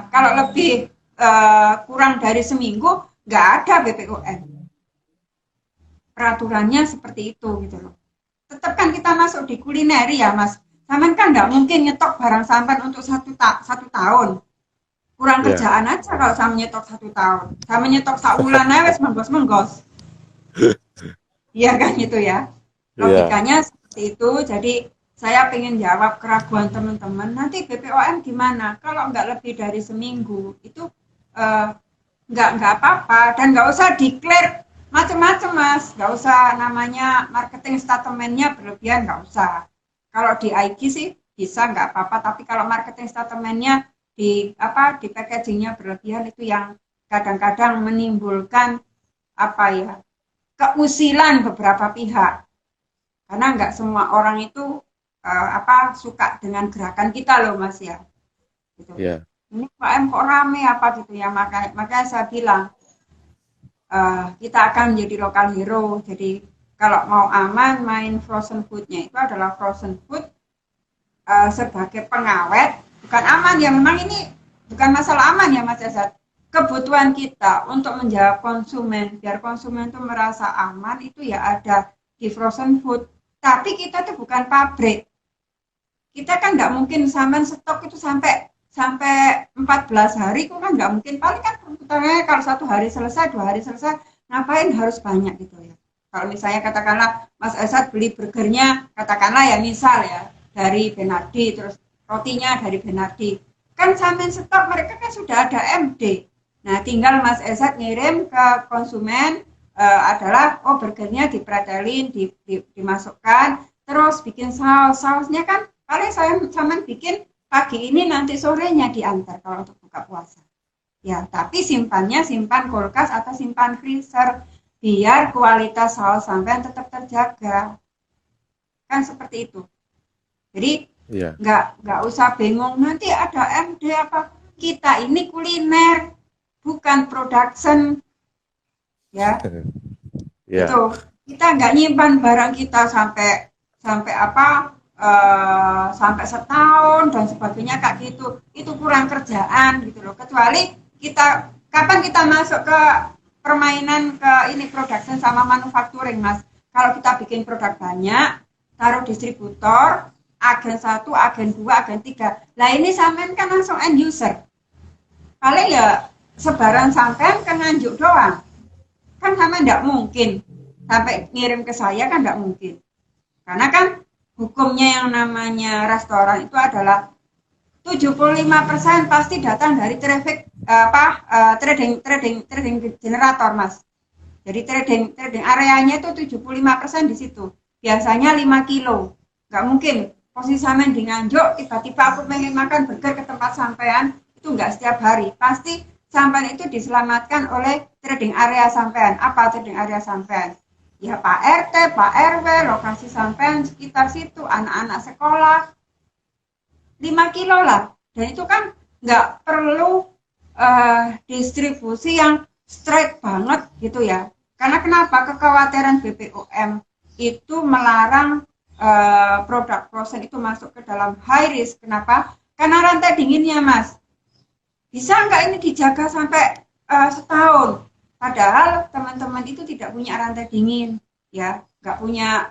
kalau lebih kurang dari seminggu nggak ada BPOM. Peraturannya seperti itu gitu loh. Tetap kan kita masuk di kulineri ya Mas. Sampean kan nggak mungkin nyetok barang sampean untuk satu tahun. Kurang kerjaan aja kalau saya menyetok 1 tahun. Saya menyetok saulan aja wes menggos. Iya kan itu ya. Logikanya seperti itu. Jadi saya pengen jawab keraguan teman-teman. Nanti BPOM gimana? Kalau nggak lebih dari seminggu itu nggak apa-apa dan nggak usah declare macam-macam Mas. Nggak usah namanya marketing statementnya berlebihan, nggak usah. Kalau di IG sih bisa nggak apa-apa. Tapi kalau marketing statementnya di packagingnya berlebihan itu yang kadang-kadang menimbulkan keusilan beberapa pihak karena nggak semua orang itu suka dengan gerakan kita loh Mas ya gitu. Ini UKM kok rame apa gitu ya, makanya saya bilang kita akan menjadi local hero. Jadi kalau mau aman main frozen foodnya itu adalah frozen food sebagai pengawet. Bukan aman ya, memang ini bukan masalah aman ya Mas Yazat. Kebutuhan kita untuk menjawab konsumen, biar konsumen itu merasa aman itu ya ada di frozen food. Tapi kita tuh bukan pabrik. Kita kan nggak mungkin sampai stok itu sampai 14 hari itu kan nggak mungkin. Paling kan kebutuhannya kalau 1 hari selesai, 2 hari selesai, ngapain harus banyak gitu ya. Kalau misalnya katakanlah Mas Yazat beli burgernya, katakanlah ya misal ya dari Benardi, terus rotinya dari Benardi. Kan sampai stok mereka kan sudah ada MD. Nah, tinggal Mas Ezat ngirim ke konsumen adalah burgernya dipretelin, dimasukkan, terus bikin sausnya kan paling saya sampean bikin pagi ini nanti sorenya diantar kalau untuk buka puasa. Ya, tapi simpan kulkas atau simpan freezer biar kualitas saus sampean tetap terjaga. Kan seperti itu. Jadi nggak usah bingung nanti ada MD apa. Kita ini kuliner bukan production ya. Ya. Itu kita nggak nyimpan barang kita sampai sampai sampai setahun dan sebagainya kayak gitu. Itu kurang kerjaan gitu loh. Kecuali kita kapan kita masuk ke permainan ke ini production sama manufacturing, Mas. Kalau kita bikin produk banyak, taruh distributor, agen satu, agen dua, agen tiga. Lah ini sampean kan langsung end user. Paling ya sebaran sampean ke Nganjuk doang. Kan sama enggak mungkin sampai ngirim ke saya kan enggak mungkin. Karena kan hukumnya yang namanya restoran itu adalah 75% pasti datang dari traffic trading generator, Mas. Jadi trading areanya itu 75% di situ. Biasanya 5 kilo. Enggak mungkin posisi sampean di Nganjuk tiba-tiba aku pengen makan burger ke tempat sampean itu enggak setiap hari. Pasti sampean itu diselamatkan oleh trading area sampean. Apa trading area sampean? Ya Pak RT, Pak RW, lokasi sampean sekitar situ, anak-anak sekolah, 5 kilo lah. Dan itu kan nggak perlu distribusi yang straight banget gitu ya. Karena kenapa? Kekhawatiran BPOM itu melarang produk frozen itu masuk ke dalam high risk. Kenapa? Karena rantai dinginnya, Mas. Bisa nggak ini dijaga sampai setahun? Padahal teman-teman itu tidak punya rantai dingin, ya, nggak punya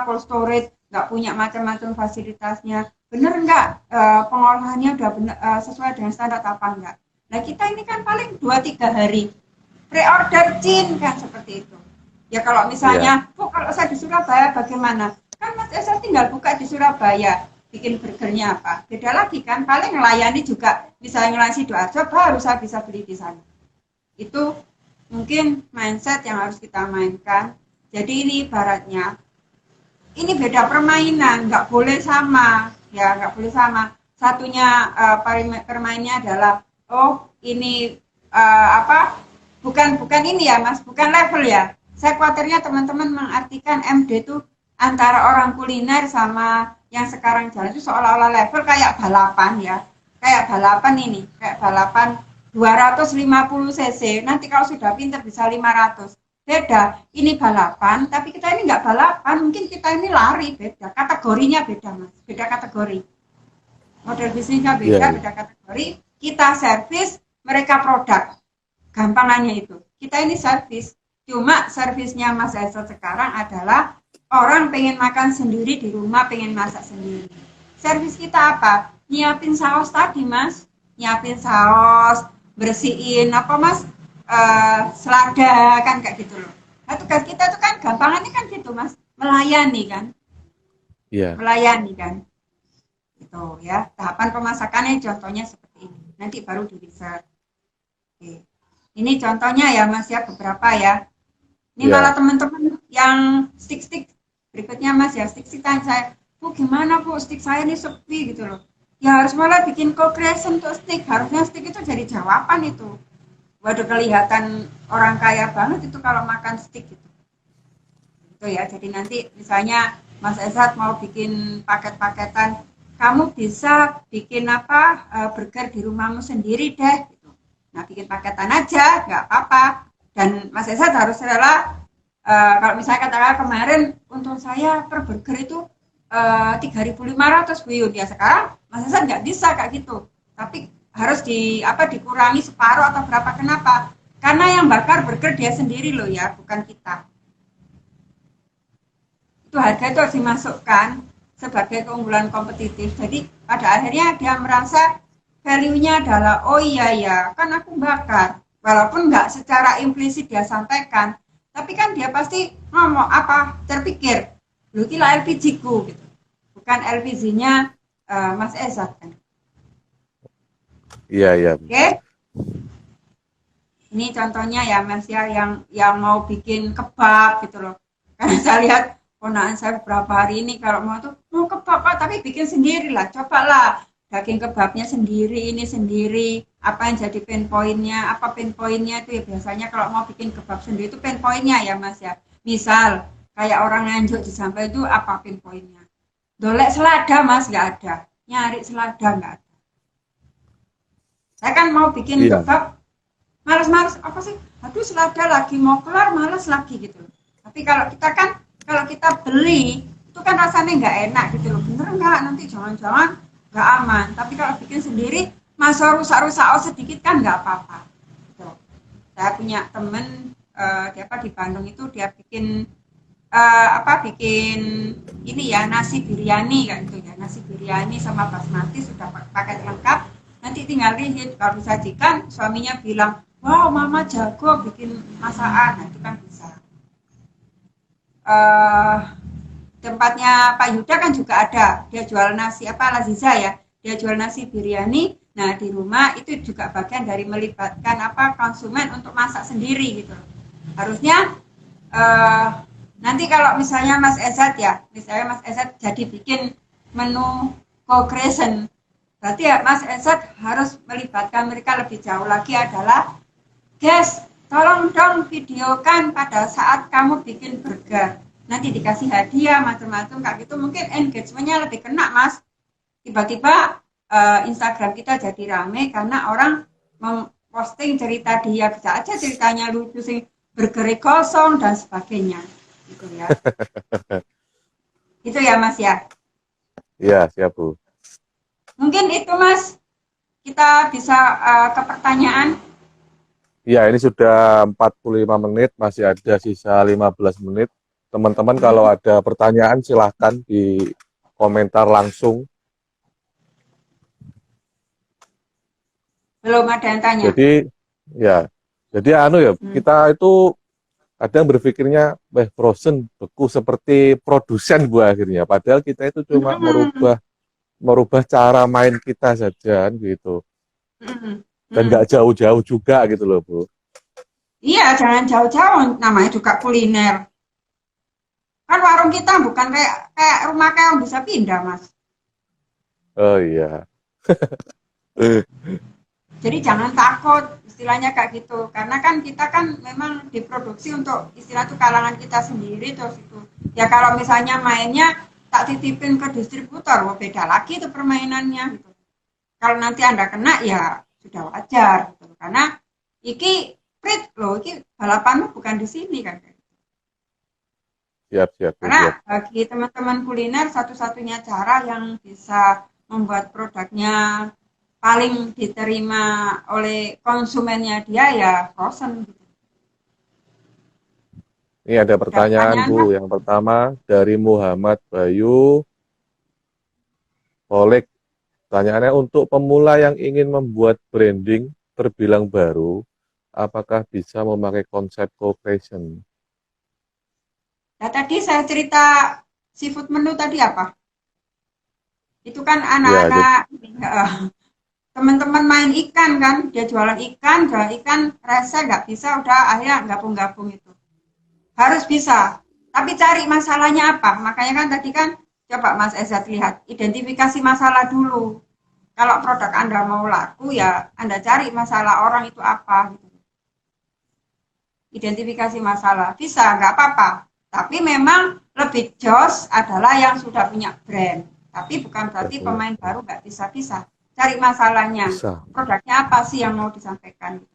cold storage, nggak punya macam-macam fasilitasnya. Bener nggak pengolahannya udah bener, sesuai dengan standar apa enggak? Nah kita ini kan paling 2-3 hari pre-order Cin kan seperti itu. Ya kalau misalnya, kalau saya di Surabaya bagaimana? Kan Mas Esa tinggal buka di Surabaya, bikin burgernya apa? Beda lagi kan, paling melayani juga misalnya ngelayani Sidoarjo baru saya bisa beli di sana. Itu mungkin mindset yang harus kita mainkan. Jadi ini ibaratnya, ini beda permainan, nggak boleh sama, ya nggak boleh sama. Satunya permainnya adalah, oh ini bukan ini ya Mas, bukan level ya. Saya khawatirnya teman-teman mengartikan MD itu antara orang kuliner sama yang sekarang jalan itu seolah-olah level kayak balapan ya. Kayak balapan ini, kayak balapan 250 cc. Nanti kalau sudah pinter bisa 500. Beda, ini balapan, tapi kita ini nggak balapan, mungkin kita ini lari, beda. Kategorinya beda, Mas. Beda kategori. Model bisnisnya beda, beda kategori. Kita servis, mereka produk. Gampangannya itu. Kita ini servis. Cuma servisnya Mas Esa sekarang adalah orang pengen makan sendiri di rumah, pengen masak sendiri. Servis kita apa? Nyiapin saus tadi, Mas. Nyiapin saus, bersihin apa, Mas? Selada kan kayak gitu loh. Nah tugas kita itu kan gampangannya kan gitu Mas, melayani kan, melayani kan, gitu ya. Tahapan pemasakannya contohnya seperti ini. Nanti baru di dessert. Oke. Ini contohnya ya Mas ya beberapa ya. Ini malah teman-teman yang stick berikutnya Mas ya stick tanya saya, Bu gimana Bu stick saya ini sepi gitu loh. Ya harus malah bikin co-creation untuk stick. Harusnya stick itu jadi jawaban itu. Waduh kelihatan orang kaya banget itu kalau makan steak gitu. Itu ya. Jadi nanti misalnya Mas Esat mau bikin paket-paketan, kamu bisa bikin burger di rumahmu sendiri deh. Gitu. Nah bikin paketan aja, nggak apa-apa. Dan Mas Esat harus rela. Kalau misalnya katakan kemarin untuk saya per burger itu 3.500 Bu Yun. Ya sekarang Mas Esat nggak bisa kayak gitu. Tapi harus dikurangi separuh atau berapa. Kenapa? Karena yang bakar burger dia sendiri loh ya, bukan kita. Itu harga itu harus dimasukkan sebagai keunggulan kompetitif. Jadi pada akhirnya dia merasa value-nya adalah oh iya ya, kan aku bakar. Walaupun nggak secara implisit dia sampaikan, tapi kan dia pasti ngomong terpikir, lu kira LPG ku gitu. Bukan LPG-nya Mas Esat kan. Iya. Oke. Ini contohnya ya Mas ya yang mau bikin kebab gitu loh. Karena saya lihat ponakan saya beberapa hari ini kalau mau kebab tapi bikin sendiri lah. Cobalah daging kebabnya sendiri, ini sendiri. Apa yang jadi pain point-nya? Apa pain point-nya itu ya biasanya kalau mau bikin kebab sendiri itu pain point-nya ya Mas ya. Misal kayak orang Nganjuk di Sampel itu apa pain point-nya? Dolek selada Mas nggak ada. Nyari selada nggak ada. Saya kan mau bikin kebab, males apa sih? aduh selada lagi mau keluar males lagi gitu. Tapi kalau kita kan, kalau kita beli itu kan rasanya nggak enak gitu loh, bener nggak, nanti jangan-jangan nggak aman. Tapi kalau bikin sendiri, masa rusak-rusak sedikit kan nggak apa-apa gitu. Saya punya temen dia apa di Bandung itu, dia bikin bikin ini ya, nasi biryani kan gitu ya, nasi biryani sama basmati sudah paket lengkap, nanti tinggal reheat, kalau disajikan suaminya bilang wow mama jago bikin masakan, nah itu kan bisa. eh Tempatnya Pak Yuda kan juga ada, dia jual nasi apa Laziza ya, dia jual nasi biryani. Nah di rumah itu juga bagian dari melibatkan apa konsumen untuk masak sendiri gitu. Harusnya eh, nanti kalau misalnya Mas Ezat ya, misalnya Mas Ezat jadi bikin menu co-creation, berarti ya Mas Ezat harus melibatkan mereka lebih jauh lagi adalah, guys, tolong dong videokan pada saat kamu bikin burger. Nanti dikasih hadiah macam-macam kayak gitu, mungkin engagementnya lebih kena Mas. Tiba-tiba Instagram kita jadi rame karena orang memposting cerita dia, bisa aja ceritanya lucu sing bergerak kosong dan sebagainya gitu ya. Itu ya Mas ya. Iya, siap Bu. Mungkin itu Mas, kita bisa ke pertanyaan. Ya, ini sudah 45 menit, masih ada sisa 15 menit. Teman-teman kalau ada pertanyaan silahkan di komentar langsung. Belum ada yang tanya. Jadi, ya, jadi kita itu kadang berpikirnya, frozen beku seperti produsen Bu akhirnya. Padahal kita itu cuma merubah cara main kita saja gitu. Dan nggak jauh-jauh juga gitu loh Bu. Iya, jangan jauh-jauh, namanya juga kuliner. Kan warung kita bukan kayak rumah kayak bisa pindah, Mas. Oh iya. Jadi jangan takut, istilahnya kayak gitu. Karena kan kita kan memang diproduksi untuk istilah itu kalangan kita sendiri terus itu. Ya kalau misalnya mainnya tak titipin ke distributor, beda lagi itu permainannya gitu. Kalau nanti Anda kena ya sudah wajar gitu. Karena iki prit loh, iki balapanmu bukan di sini kan. Siap. Karena bagi teman-teman kuliner satu-satunya cara yang bisa membuat produknya paling diterima oleh konsumennya dia ya frozen gitu. Ini ada pertanyaan Bu. Yang pertama dari Muhammad Bayu Olek. Pertanyaannya, untuk pemula yang ingin membuat branding terbilang baru, apakah bisa memakai konsep co-creation? Nah tadi saya cerita seafood menu tadi apa? Itu kan anak-anak teman-teman main ikan kan, dia jualan ikan rasa nggak bisa, udah akhirnya gabung-gabung itu. Harus bisa, tapi cari masalahnya apa. Makanya kan tadi kan coba Mas Ezat lihat, identifikasi masalah dulu. Kalau produk Anda mau laku ya Anda cari masalah orang itu apa gitu. Identifikasi masalah, bisa nggak apa-apa. Tapi memang lebih jos adalah yang sudah punya brand. Tapi bukan berarti pemain baru nggak bisa. Cari masalahnya, produknya apa sih yang mau disampaikan.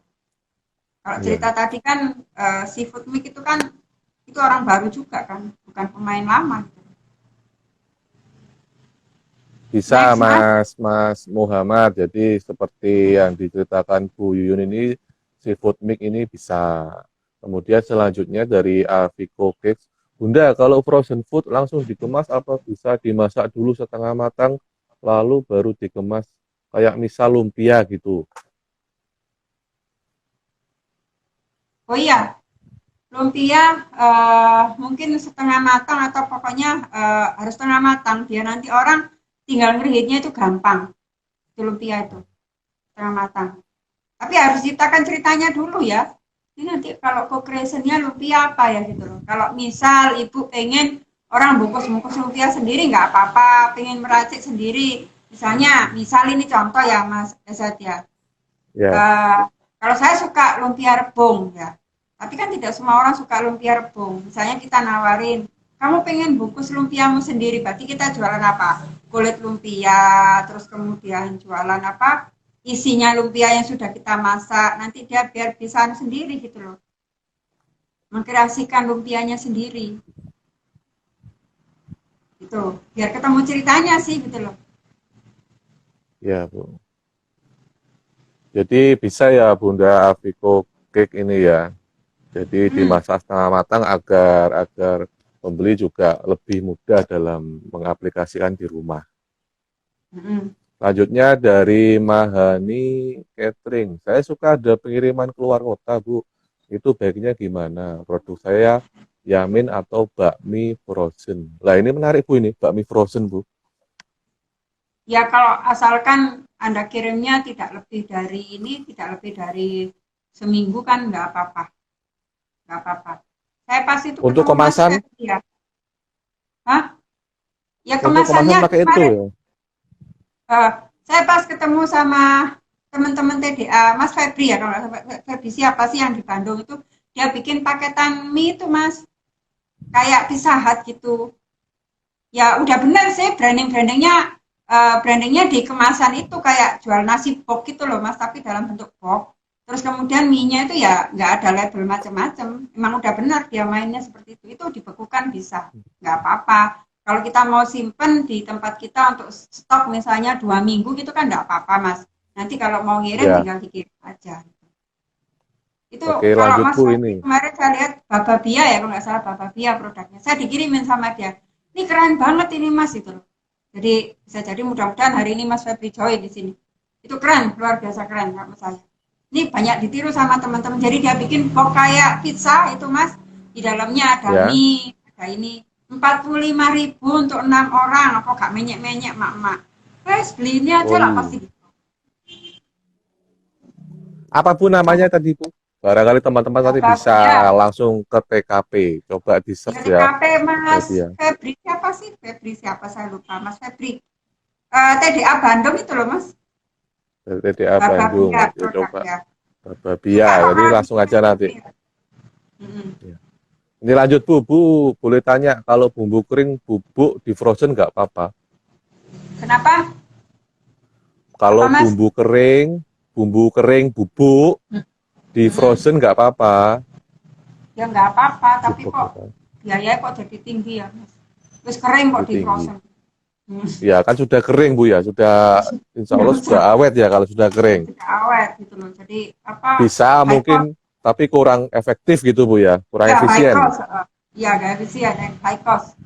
Kalau cerita tadi kan seafood mix itu kan itu orang baru juga kan, bukan pemain lama. Bisa Mas Muhammad, jadi seperti yang diceritakan Bu Yuyun ini, seafood mix ini bisa. Kemudian selanjutnya dari Aviko Cakes, Bunda, kalau frozen food langsung dikemas apa bisa dimasak dulu setengah matang lalu baru dikemas kayak misal lumpia gitu? Oh iya, lumpia mungkin setengah matang atau pokoknya harus setengah matang biar nanti orang tinggal ngerihitnya itu gampang. Itu lumpia itu setengah matang. Tapi harus ceritakan ceritanya dulu ya. Ini nanti kalau co-creationnya lumpia apa ya gitu loh. Kalau misal ibu pengen orang bungkus-bungkus lumpia sendiri nggak apa-apa, pengen meracik sendiri. Misal ini contoh ya Mas Esat ya. Kalau saya suka lumpia rebung ya. Tapi kan tidak semua orang suka lumpia rebung. Misalnya kita nawarin, kamu pengen bungkus lumpiamu sendiri, berarti kita jualan apa? Kulit lumpia, terus kemudian jualan apa? isinya lumpia yang sudah kita masak, nanti dia biar bisa sendiri gitu loh, mengkreasikan lumpianya sendiri gitu, biar ketemu ceritanya sih gitu loh. Ya, Bu. Jadi bisa ya Bunda Aviko Cake ini ya. Jadi Hmm, dimasak setengah matang agar agar pembeli juga lebih mudah dalam mengaplikasikan di rumah. hmm. Lanjutnya dari Mahani Catering. Saya suka ada pengiriman keluar kota, Bu. Itu baiknya gimana? Produk saya Yamin atau bakmi frozen. Lah ini menarik, Bu, ini bakmi frozen, Bu. Ya kalau asalkan Anda kirimnya tidak lebih dari seminggu kan nggak apa-apa. Saya pas itu Untuk ketemu Mas kemasan, Febri ya. Hah? Ya untuk kemasannya kemasan pakai itu kemarin ya. eh, saya pas ketemu sama teman-teman TDA, Mas Febri ya kalau nggak salah, Febri siapa sih yang di Bandung itu, dia bikin paketan mie itu Mas, kayak Pizza Hut gitu. Ya udah benar sih brandingnya di kemasan itu kayak jual nasi box gitu loh Mas, tapi dalam bentuk box. Terus kemudian mie-nya itu ya nggak ada label macam-macam. Emang udah benar dia mainnya seperti itu. Itu dibekukan bisa, nggak apa-apa. Kalau kita mau simpen di tempat kita untuk stok misalnya 2 minggu gitu kan nggak apa-apa Mas. Nanti kalau mau ngirim Ya, tinggal dikirim aja. Itu oke kalau lanjut Mas Bu Febri ini. kemarin saya lihat Bababia ya kalau nggak salah Bababia produknya. Saya dikirimin sama dia. Ini keren banget ini Mas itu loh. Jadi bisa jadi mudah-mudahan hari ini Mas Febri join di sini. Itu keren, luar biasa keren menurut saya. Ini banyak ditiru sama teman-teman. Jadi dia bikin box kayak pizza itu Mas. Di dalamnya ada Ya. mie, ada ini. 45.000 untuk 6 orang. Apa gak menyek-menyek mak-mak. Guys, beli ini aja Oh lah iya. pasti. Apa Bu namanya tadi Bu? Barangkali teman-teman tadi bisa Bababia. langsung ke TKP. Coba di Ya search ya. TKP Mas Jadi ya. Febri siapa sih? Febri siapa saya lupa. Mas Febri. TDA Bandung itu loh Mas. Dari TDA Bandung. Bababia Ya coba. produknya. Babia. Suka kok Jadi kalau di langsung aja nanti. Febri. Hmm. Ya. Ini lanjut Bu. Bu boleh tanya kalau bumbu kering bubuk di frozen nggak apa-apa? Kenapa? Kalau Apa Mas? bumbu kering bubuk di Hmm. frozen nggak apa-apa. Ya nggak apa-apa, tapi Bubuk kok apa? biayanya kok jadi tinggi ya Mas. Terus kering kok Lebih di tinggi. frozen. Hmm. Ya kan sudah kering Bu ya. Sudah insya Ya Allah sudah betul. awet ya kalau sudah kering. Sudah awet gitu loh. Jadi apa Bisa high cost mungkin tapi kurang efektif gitu Bu ya, kurang ya high efisien. cost. Ya nggak efisien, high cost.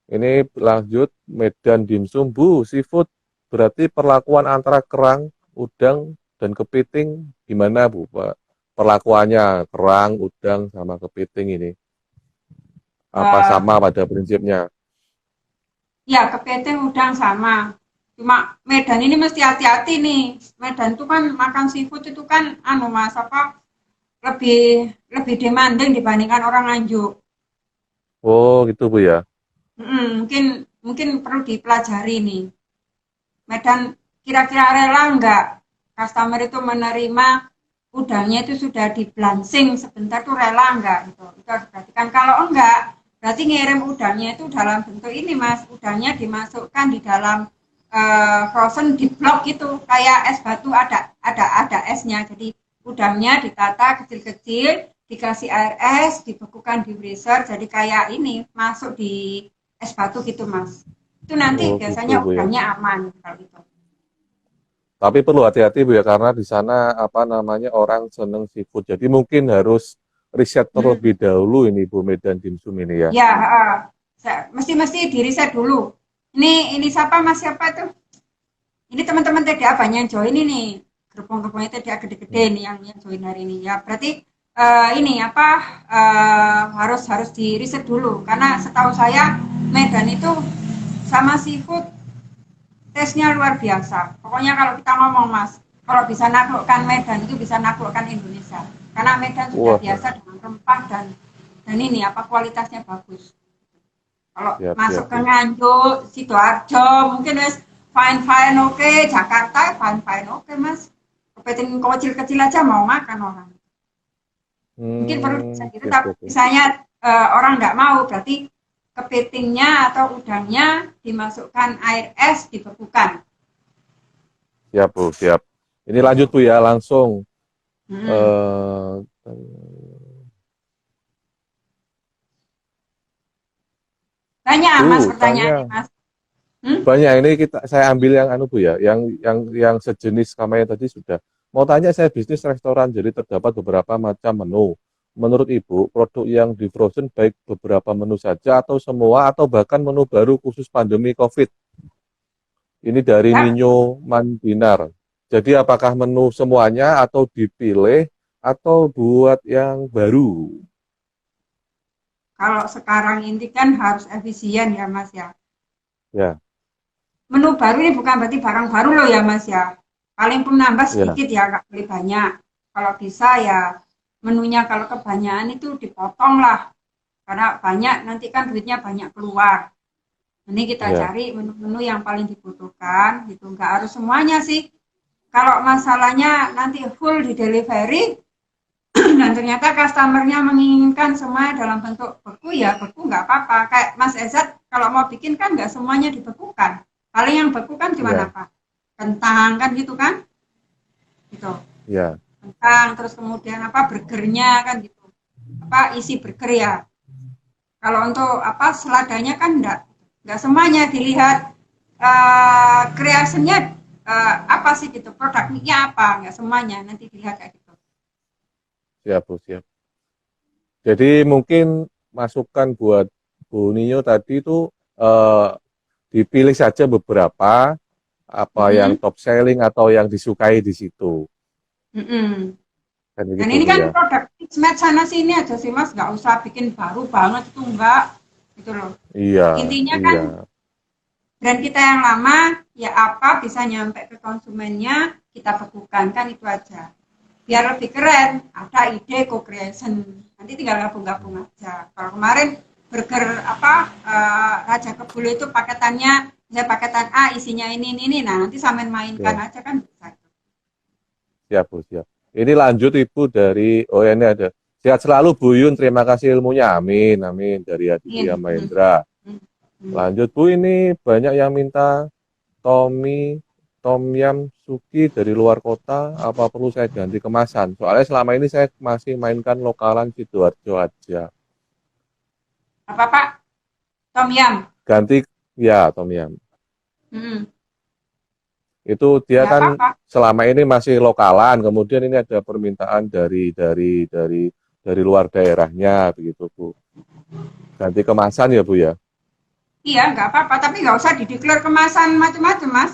Ini lanjut Medan dimsum Bu, seafood berarti perlakuan antara kerang, udang dan kepiting gimana Bu Pak? Perlakuannya kerang, udang sama kepiting ini apa Eh, sama pada prinsipnya? Ya, kepiting udang sama. Cuma Medan ini mesti hati-hati nih. Medan itu kan makan seafood itu kan anu Mas apa lebih lebih demanding dibandingkan orang Nganjuk. Oh gitu Bu ya. Mungkin mungkin perlu dipelajari nih. Medan kira-kira rela nggak customer itu menerima udangnya itu sudah di blanching sebentar tuh rela nggak gitu. Itu harus perhatikan. Kalau enggak, berarti ngirim udangnya itu dalam bentuk ini Mas. Udangnya dimasukkan di dalam frozen di blok gitu. Kayak es batu ada esnya. Jadi udangnya ditata kecil-kecil, dikasih air es, dibekukan di freezer. Jadi kayak ini masuk di es batu gitu Mas. Itu nanti Oh gitu biasanya Bu ya. udangnya aman kalau gitu. Tapi perlu hati-hati Bu ya karena di sana apa namanya orang seneng seafood. Jadi mungkin harus riset Hmm. terlebih dahulu ini Bu Medan dimsum ini ya. Ya, mesti di riset dulu. Ini siapa Mas siapa tuh? Ini teman-teman TDA banyak yang join ini. Gerbong-gerbongnya TDA gede-gede Hmm. nih yang join hari ini. Ya, berarti ini apa harus harus di riset dulu karena setahu saya Medan itu sama seafood tesnya luar biasa. Pokoknya kalau kita ngomong Mas, kalau bisa naklukkan Medan itu bisa naklukkan Indonesia. Karena Medan sudah Wah, biasa dengan rempah dan ini apa kualitasnya bagus. Kalau siap masuk siap ke Bu. Nganjuk, Sidoarjo, mungkin wes fine-fine oke, Jakarta fine-fine oke Mas. Kepiting kecil-kecil aja mau makan orang. Mungkin perlu Hmm, gitu, siap tapi siap Bu. misalnya orang nggak mau, berarti kepitingnya atau udangnya dimasukkan air es, dibekukan. Siap Bu, siap. Ini lanjut Bu ya, langsung. Mm-mm. Eh, Banyak Mas Bu, pertanyaannya tanya. Mas. Hmm? Banyak ini saya ambil yang anu Bu ya, yang sejenis sama yang tadi sudah. Mau tanya saya bisnis restoran, jadi terdapat beberapa macam menu. Menurut Ibu, produk yang di frozen baik beberapa menu saja atau semua atau bahkan menu baru khusus pandemi COVID? Ini dari Ya, Ninyo Manbinar. Jadi apakah menu semuanya atau dipilih atau buat yang baru? kalau sekarang ini kan harus efisien ya Mas ya. Ya, Menu baru ini bukan berarti barang baru loh ya Mas ya. Paling pun nambah ya, sedikit ya, nggak boleh banyak. Kalau bisa ya menunya kalau kebanyakan itu dipotong lah. Karena banyak nanti kan duitnya banyak keluar. Ini kita ya, cari menu-menu yang paling dibutuhkan gitu. Nggak harus semuanya sih. Kalau masalahnya nanti full di delivery dan ternyata customernya menginginkan semua dalam bentuk beku ya beku nggak apa-apa. Kayak Mas Ezat kalau mau bikin kan nggak semuanya dibekukan. Paling yang beku kan cuma ya, apa? Kentang kan gitu kan? Gitu. ya, Kentang terus kemudian apa burgernya kan gitu. Apa isi burger ya. Kalau untuk apa seladanya kan enggak semuanya dilihat kreasinya apa sih gitu, produknya apa, enggak semuanya nanti dilihat kayak gitu. siap Bu, siap. Jadi mungkin masukan buat Bu Nio tadi itu eh, dipilih saja beberapa apa yang Mm-mm. top selling atau yang disukai di situ. Mm-mm. Kan Dan begitu ini Bu kan ya. produk mix sana sini aja sih mas, nggak usah bikin baru banget itu enggak gitu loh. Iya, Intinya kan iya, brand kita yang lama ya apa bisa nyampe ke konsumennya kita bekukan kan itu aja. Biar lebih keren ada ide co-creation nanti tinggal gabung-gabung aja. Kalau kemarin burger apa Raja Kebul itu paketannya saya paketan A isinya ini nah nanti sampean mainkan ya. aja kan bisa. Siap Bu, siap. Ini lanjut Ibu dari, oh ya ini ada. Sehat selalu Bu Yun, terima kasih ilmunya. Amin, amin. Dari Aditya In, hmm, Mahendra. hmm, hmm. Lanjut Bu, ini banyak yang minta Tommy, Tom Yam Suki dari luar kota. Apa perlu saya ganti kemasan? Soalnya selama ini saya masih mainkan lokalan Sidoarjo aja. Apa Pak? Tom Yam. Ganti, ya Tom Yam. Hmm, Itu dia ya kan apa-apa. selama ini masih lokalan, kemudian ini ada permintaan dari luar daerahnya begitu Bu. Ganti kemasan ya Bu ya. Iya nggak apa-apa tapi nggak usah dideklar kemasan macam-macam mas.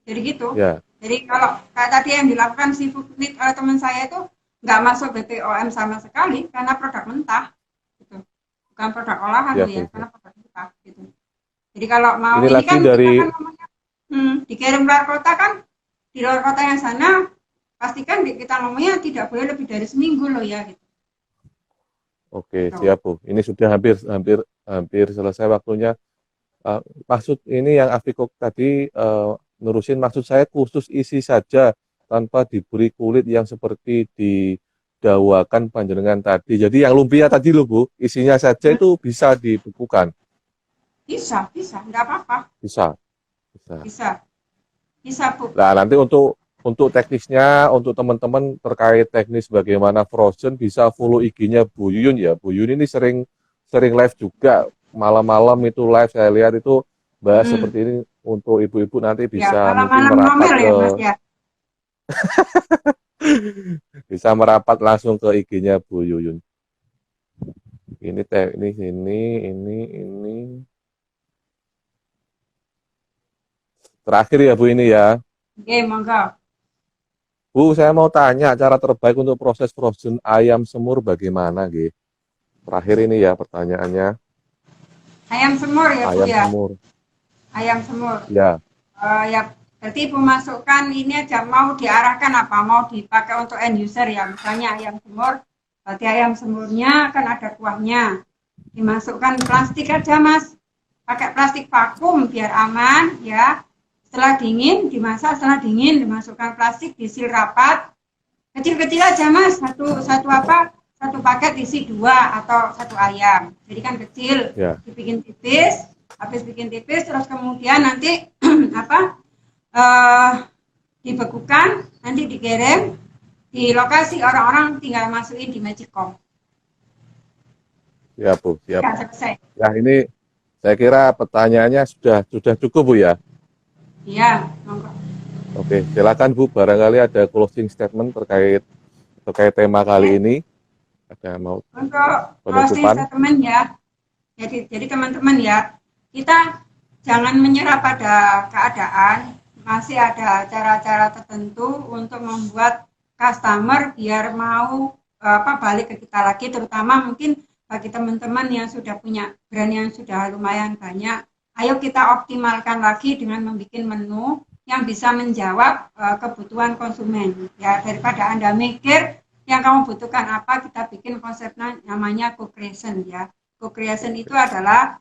Jadi gitu. Ya, Jadi kalau kayak tadi yang dilakukan si Foodnik oleh teman saya itu nggak masuk BPOM sama sekali karena produk mentah, gitu. Bukan produk olahan ya loh ya, Bu. karena produk mentah, gitu. Jadi kalau mau Ini ini lagi kan kita dari kan ngomongnya dikirim luar kota kan, di luar kota yang sana pastikan kita ngomongnya tidak boleh lebih dari seminggu loh ya, gitu. Oke, Gitu. siap Bu. Ini sudah hampir hampir hampir selesai waktunya. Eh, maksud ini yang Afikok tadi nerusin maksud saya khusus isi saja tanpa diberi kulit yang seperti didawakan panjenengan tadi. Jadi yang lumpia tadi loh Bu, isinya saja Hmm, itu bisa dibekukan. bisa, nggak apa-apa, Bisa, bisa. bisa, bisa Bu. Nah, nanti untuk teknisnya, untuk teman-teman terkait teknis bagaimana frozen bisa follow IG-nya Bu Yuyun ya. Bu Yuyun ini sering sering live juga. Malam-malam itu live saya lihat itu bahas Hmm, seperti ini untuk ibu-ibu nanti ya bisa mungkin malam-malam merapat ngomel ke ya Mas ya. bisa merapat langsung ke IG-nya Bu Yuyun. Ini teh ini terakhir ya Bu ini ya. Oke, monggo. Bu, saya mau tanya cara terbaik untuk proses frozen ayam semur bagaimana, G? Terakhir ini ya pertanyaannya. Ayam semur ya Bu Ayam ya. semur. Ayam semur. Ya, Ya berarti pemasukan ini aja mau diarahkan apa? Mau dipakai untuk end user ya. Misalnya ayam semur, berarti ayam semurnya kan ada kuahnya. Dimasukkan plastik aja Mas. Pakai plastik vakum biar aman ya. Setelah dingin dimasak, setelah dingin dimasukkan plastik, disil rapat. Kecil-kecil aja Mas. Satu satu apa? Satu paket isi dua atau satu ayam. Jadi kan kecil, ya, dibikin tipis, habis bikin tipis terus kemudian nanti apa? eh dibekukan, nanti dikirim di lokasi orang-orang tinggal masukin di Magicom. Siap Bu, siap. Ya, selesai. Ya ini saya kira pertanyaannya sudah cukup Bu ya. Iya, monggo. Oke, silakan Bu. Barangkali ada closing statement terkait tema kali ini. Ada mau Untuk closing penutupan? statement ya. Jadi teman-teman ya, kita jangan menyerah pada keadaan. Masih ada cara-cara tertentu untuk membuat customer biar mau balik ke kita lagi, terutama mungkin bagi teman-teman yang sudah punya brand yang sudah lumayan banyak. Ayo kita optimalkan lagi dengan membuat menu yang bisa menjawab kebutuhan konsumen. Ya, daripada Anda mikir yang kamu butuhkan apa, kita bikin konsepnya namanya co-creation ya. Co-creation itu adalah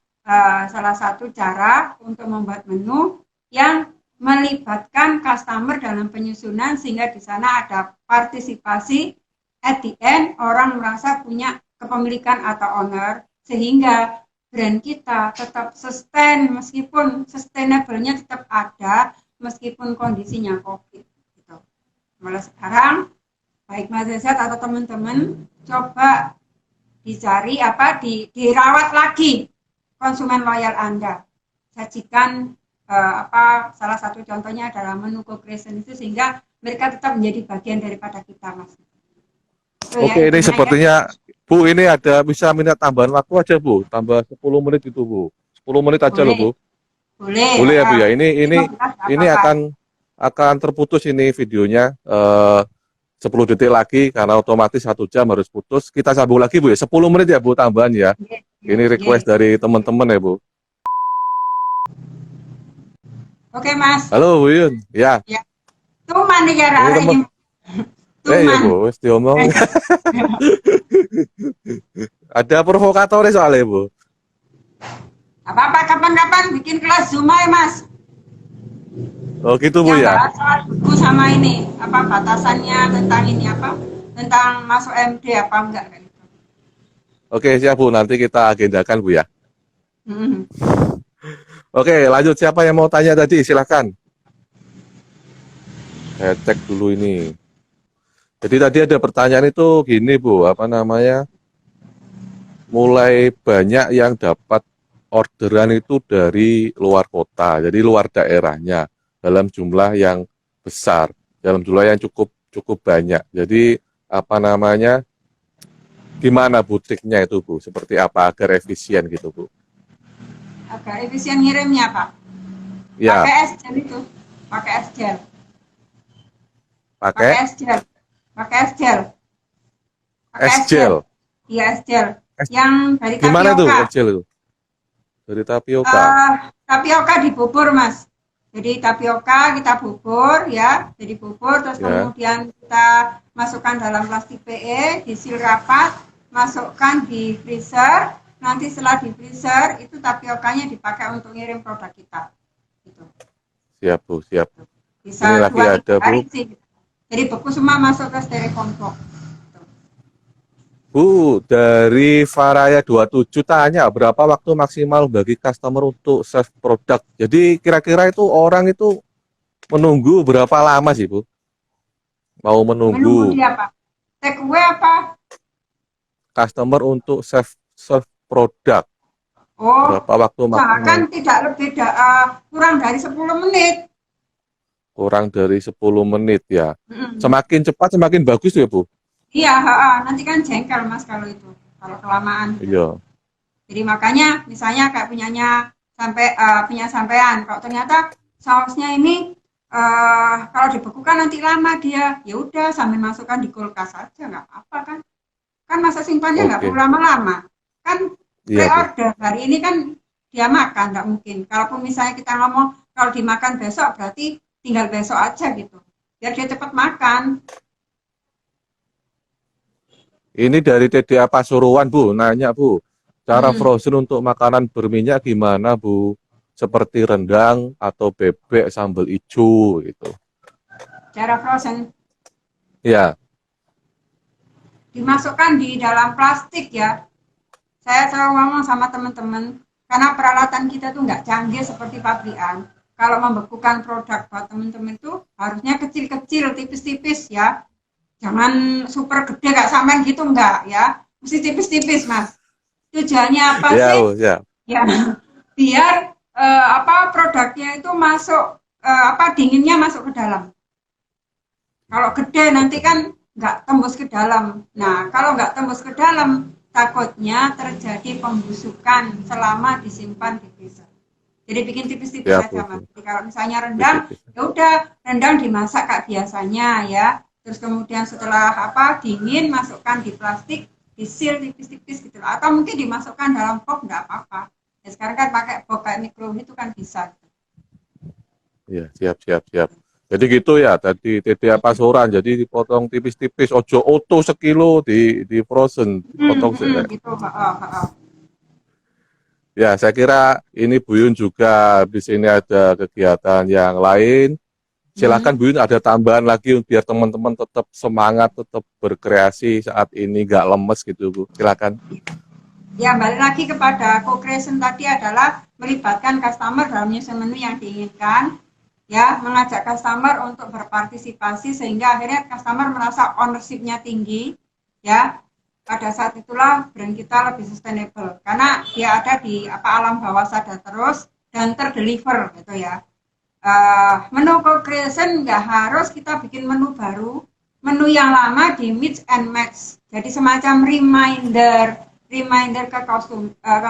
salah satu cara untuk membuat menu yang melibatkan customer dalam penyusunan sehingga di sana ada partisipasi. At the end orang merasa punya kepemilikan atau owner sehingga brand kita tetap sustain meskipun sustainable-nya tetap ada meskipun kondisinya COVID gitu. Mulai sekarang baik Mas Zat atau teman-teman coba dicari dirawat lagi konsumen loyal Anda. Sajikan salah satu contohnya adalah menu co-creation itu sehingga mereka tetap menjadi bagian daripada kita, Mas. Oke, ini sepertinya Bu, ini ada bisa minta tambahan waktu aja Bu, tambah 10 menit itu Bu. 10 menit aja loh Bu. Boleh. Boleh ya Bu ya. Ini akan terputus ini videonya 10 detik lagi karena otomatis 1 jam harus putus. Kita sambung lagi Bu ya. 10 menit ya Bu tambahan ya. Ini request dari teman-teman ya Bu. Oke Mas. Halo Bu Yun. Ya. Tuman nih ya ini. Iya Bu, wis diomong. Ada provokator soalnya Bu. Apa-apa kapan-kapan bikin kelas Zoom aja Mas. Oh gitu Bu ya. Soal buku sama ini batasannya tentang ini tentang masuk MD apa enggak kayak gitu. Oke siap Bu, nanti kita agendakan Bu ya. Oke lanjut, siapa yang mau tanya tadi silahkan. Saya cek dulu ini. Jadi tadi ada pertanyaan itu gini Bu, mulai banyak yang dapat orderan itu dari luar kota, jadi luar daerahnya dalam jumlah yang besar, dalam jumlah yang cukup banyak. Jadi gimana Bu triknya itu Bu? Seperti apa agar efisien gitu Bu? Agar efisien ngirimnya Pak? Ya. Pakai es gel itu, pakai es gel. Pakai es gel. Pakai es gel. Es gel. Iya es gel. Yang dari tapioka. Gimana tuh es gel itu? Dari tapioka. Tapioka dibubur Mas. Jadi tapioka kita bubur ya, jadi bubur terus kemudian kita masukkan dalam plastik PE, disil rapat, masukkan di freezer. Nanti setelah di freezer itu tapiokanya dipakai untuk ngirim produk kita. Gitu. Siap Bu, siap. Bisa ini lagi ada Bu. Sih. Jadi beku semua masuk ke styrofoam box. Bu, dari Varaya 27 tanya berapa waktu maksimal bagi customer untuk save produk. Jadi kira-kira itu orang itu menunggu berapa lama sih Bu? Mau menunggu dia apa? Take away apa? Customer untuk save produk. Oh, berapa waktu maksimal? Kan tidak lebih kurang dari 10 menit. Kurang dari 10 menit ya. Semakin cepat semakin bagus ya Bu? Iya, nanti kan jengkel Mas kalau itu, kalau kelamaan. Iya. Jadi makanya misalnya kayak punya sampean, kalau ternyata sausnya ini kalau dibekukan nanti lama dia, ya udah sambil masukkan di kulkas aja nggak apa-apa kan? Kan masa simpannya nggak perlu lama-lama. Kan pre-order hari ini kan dia makan nggak mungkin. Kalaupun misalnya kita ngomong kalau dimakan besok berarti tinggal besok aja gitu, biar dia cepat makan. Ini dari TDA Pasuruan Bu, nanya Bu, cara frozen untuk makanan berminyak gimana Bu? Seperti rendang atau bebek sambal hijau gitu. Cara frozen? Ya. Dimasukkan di dalam plastik ya. Saya selalu ngomong sama teman-teman, karena peralatan kita tuh nggak canggih seperti pabrikan. kalau membekukan produk buat teman-teman itu harusnya kecil-kecil, tipis-tipis ya. Jangan super gede kayak sampean gitu enggak ya. Mesti tipis-tipis, Mas. Tujuannya apa Ya, sih? Bu, ya. Ya, biar apa produknya itu masuk apa dinginnya masuk ke dalam. Kalau gede nanti kan nggak tembus ke dalam. Nah, kalau nggak tembus ke dalam, takutnya terjadi pembusukan selama disimpan di freezer. Jadi bikin tipis-tipis Ya, aja, Bu. Mas. Jadi kalau misalnya rendang, Tipis-tipis. ya udah rendang dimasak kayak biasanya ya. Terus kemudian setelah apa dingin masukkan di plastik, disil tipis-tipis gitu. Atau mungkin dimasukkan dalam box nggak apa-apa. Ya, sekarang kan pakai box kayak mikro itu kan bisa. Ya, siap, siap, siap. Jadi gitu ya, tadi TDA Pasuruan, jadi dipotong tipis-tipis, ojo oto sekilo di frozen, dipotong Gitu. Ya, saya kira ini Buyun juga di sini ada kegiatan yang lain. Silakan Buyun ada tambahan lagi biar teman-teman tetap semangat, tetap berkreasi saat ini nggak lemes gitu Bu. Silakan. Ya, balik lagi kepada co-creation tadi adalah melibatkan customer dalam nyusun menu yang diinginkan, ya, mengajak customer untuk berpartisipasi sehingga akhirnya customer merasa ownership-nya tinggi, ya. Pada saat itulah brand kita lebih sustainable karena dia ada di alam bawah sadar terus dan terdeliver gitu ya. Menu co-creation nggak harus kita bikin menu baru, menu yang lama di mix and match. Jadi semacam reminder ke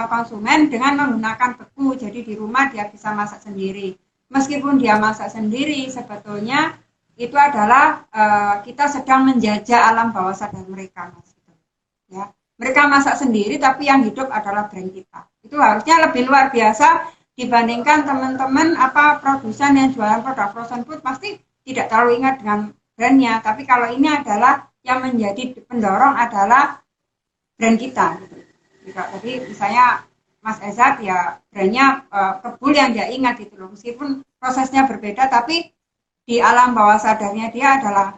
konsumen dengan menggunakan beku. Jadi di rumah dia bisa masak sendiri. Meskipun dia masak sendiri, sebetulnya itu adalah kita sedang menjajah alam bawah sadar mereka, Mas. Ya, mereka masak sendiri, tapi yang hidup adalah brand kita. Itu harusnya lebih luar biasa dibandingkan teman-teman produsen yang jualan produk frozen food pasti tidak terlalu ingat dengan brandnya. Tapi kalau ini adalah yang menjadi pendorong adalah brand kita. Jadi misalnya Mas Ezat ya brandnya kebul yang dia ingat itu loh. Meskipun prosesnya berbeda, tapi di alam bawah sadarnya dia adalah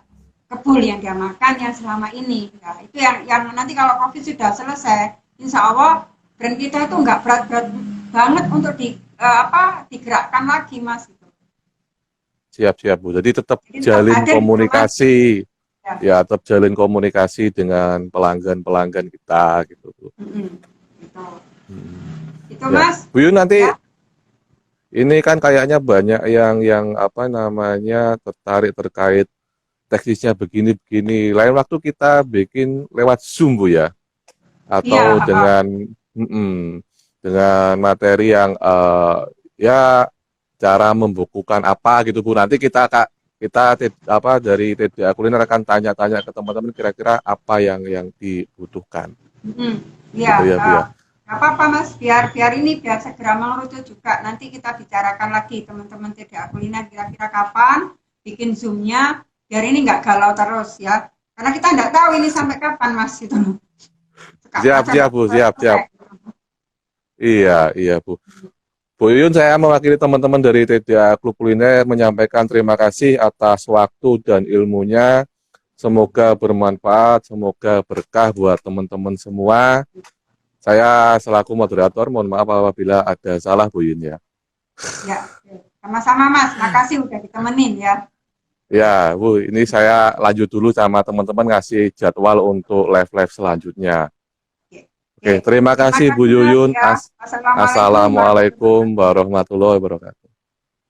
kebul yang dia makan yang selama ini. Nah, itu yang nanti kalau COVID sudah selesai, insya Allah brand kita itu nggak berat-berat banget untuk digerakkan lagi, Mas. Siap-siap Bu. Jadi tetap jalin komunikasi. Ya, tetap jalin komunikasi dengan pelanggan-pelanggan kita gitu Bu. Gitu. Itu ya. Mas. Bu Yun nanti ya. Ini kan kayaknya banyak yang tertarik terkait teknisnya begini-begini. Lain waktu kita bikin lewat Zoom Bu ya, atau dengan materi yang ya cara membukukan apa gitu Bu. Nanti kita dari TDA Kuliner akan tanya-tanya ke teman-teman kira-kira apa yang dibutuhkan. Iya. Gitu ya, Bu ya. Apa-apa Mas, biar segera mengerucut juga. Nanti kita bicarakan lagi teman-teman TDA Kuliner kira-kira kapan bikin Zoom-nya. Biar ini nggak galau terus ya, karena kita nggak tahu ini sampai kapan Mas itu. Siap Bu, siap. Iya Bu. Bu Yun, saya mewakili teman-teman dari TDA Klub Kuliner menyampaikan terima kasih atas waktu dan ilmunya. Semoga bermanfaat, semoga berkah buat teman-teman semua. Saya selaku moderator, mohon maaf apabila ada salah Bu Yun ya. Ya, sama-sama Mas, makasih udah ditemenin ya. Ya, Bu, ini saya lanjut dulu sama teman-teman ngasih jadwal untuk live-live selanjutnya. Oke, terima kasih Bu Yuyun. Ya. Assalamualaikum warahmatullahi wabarakatuh.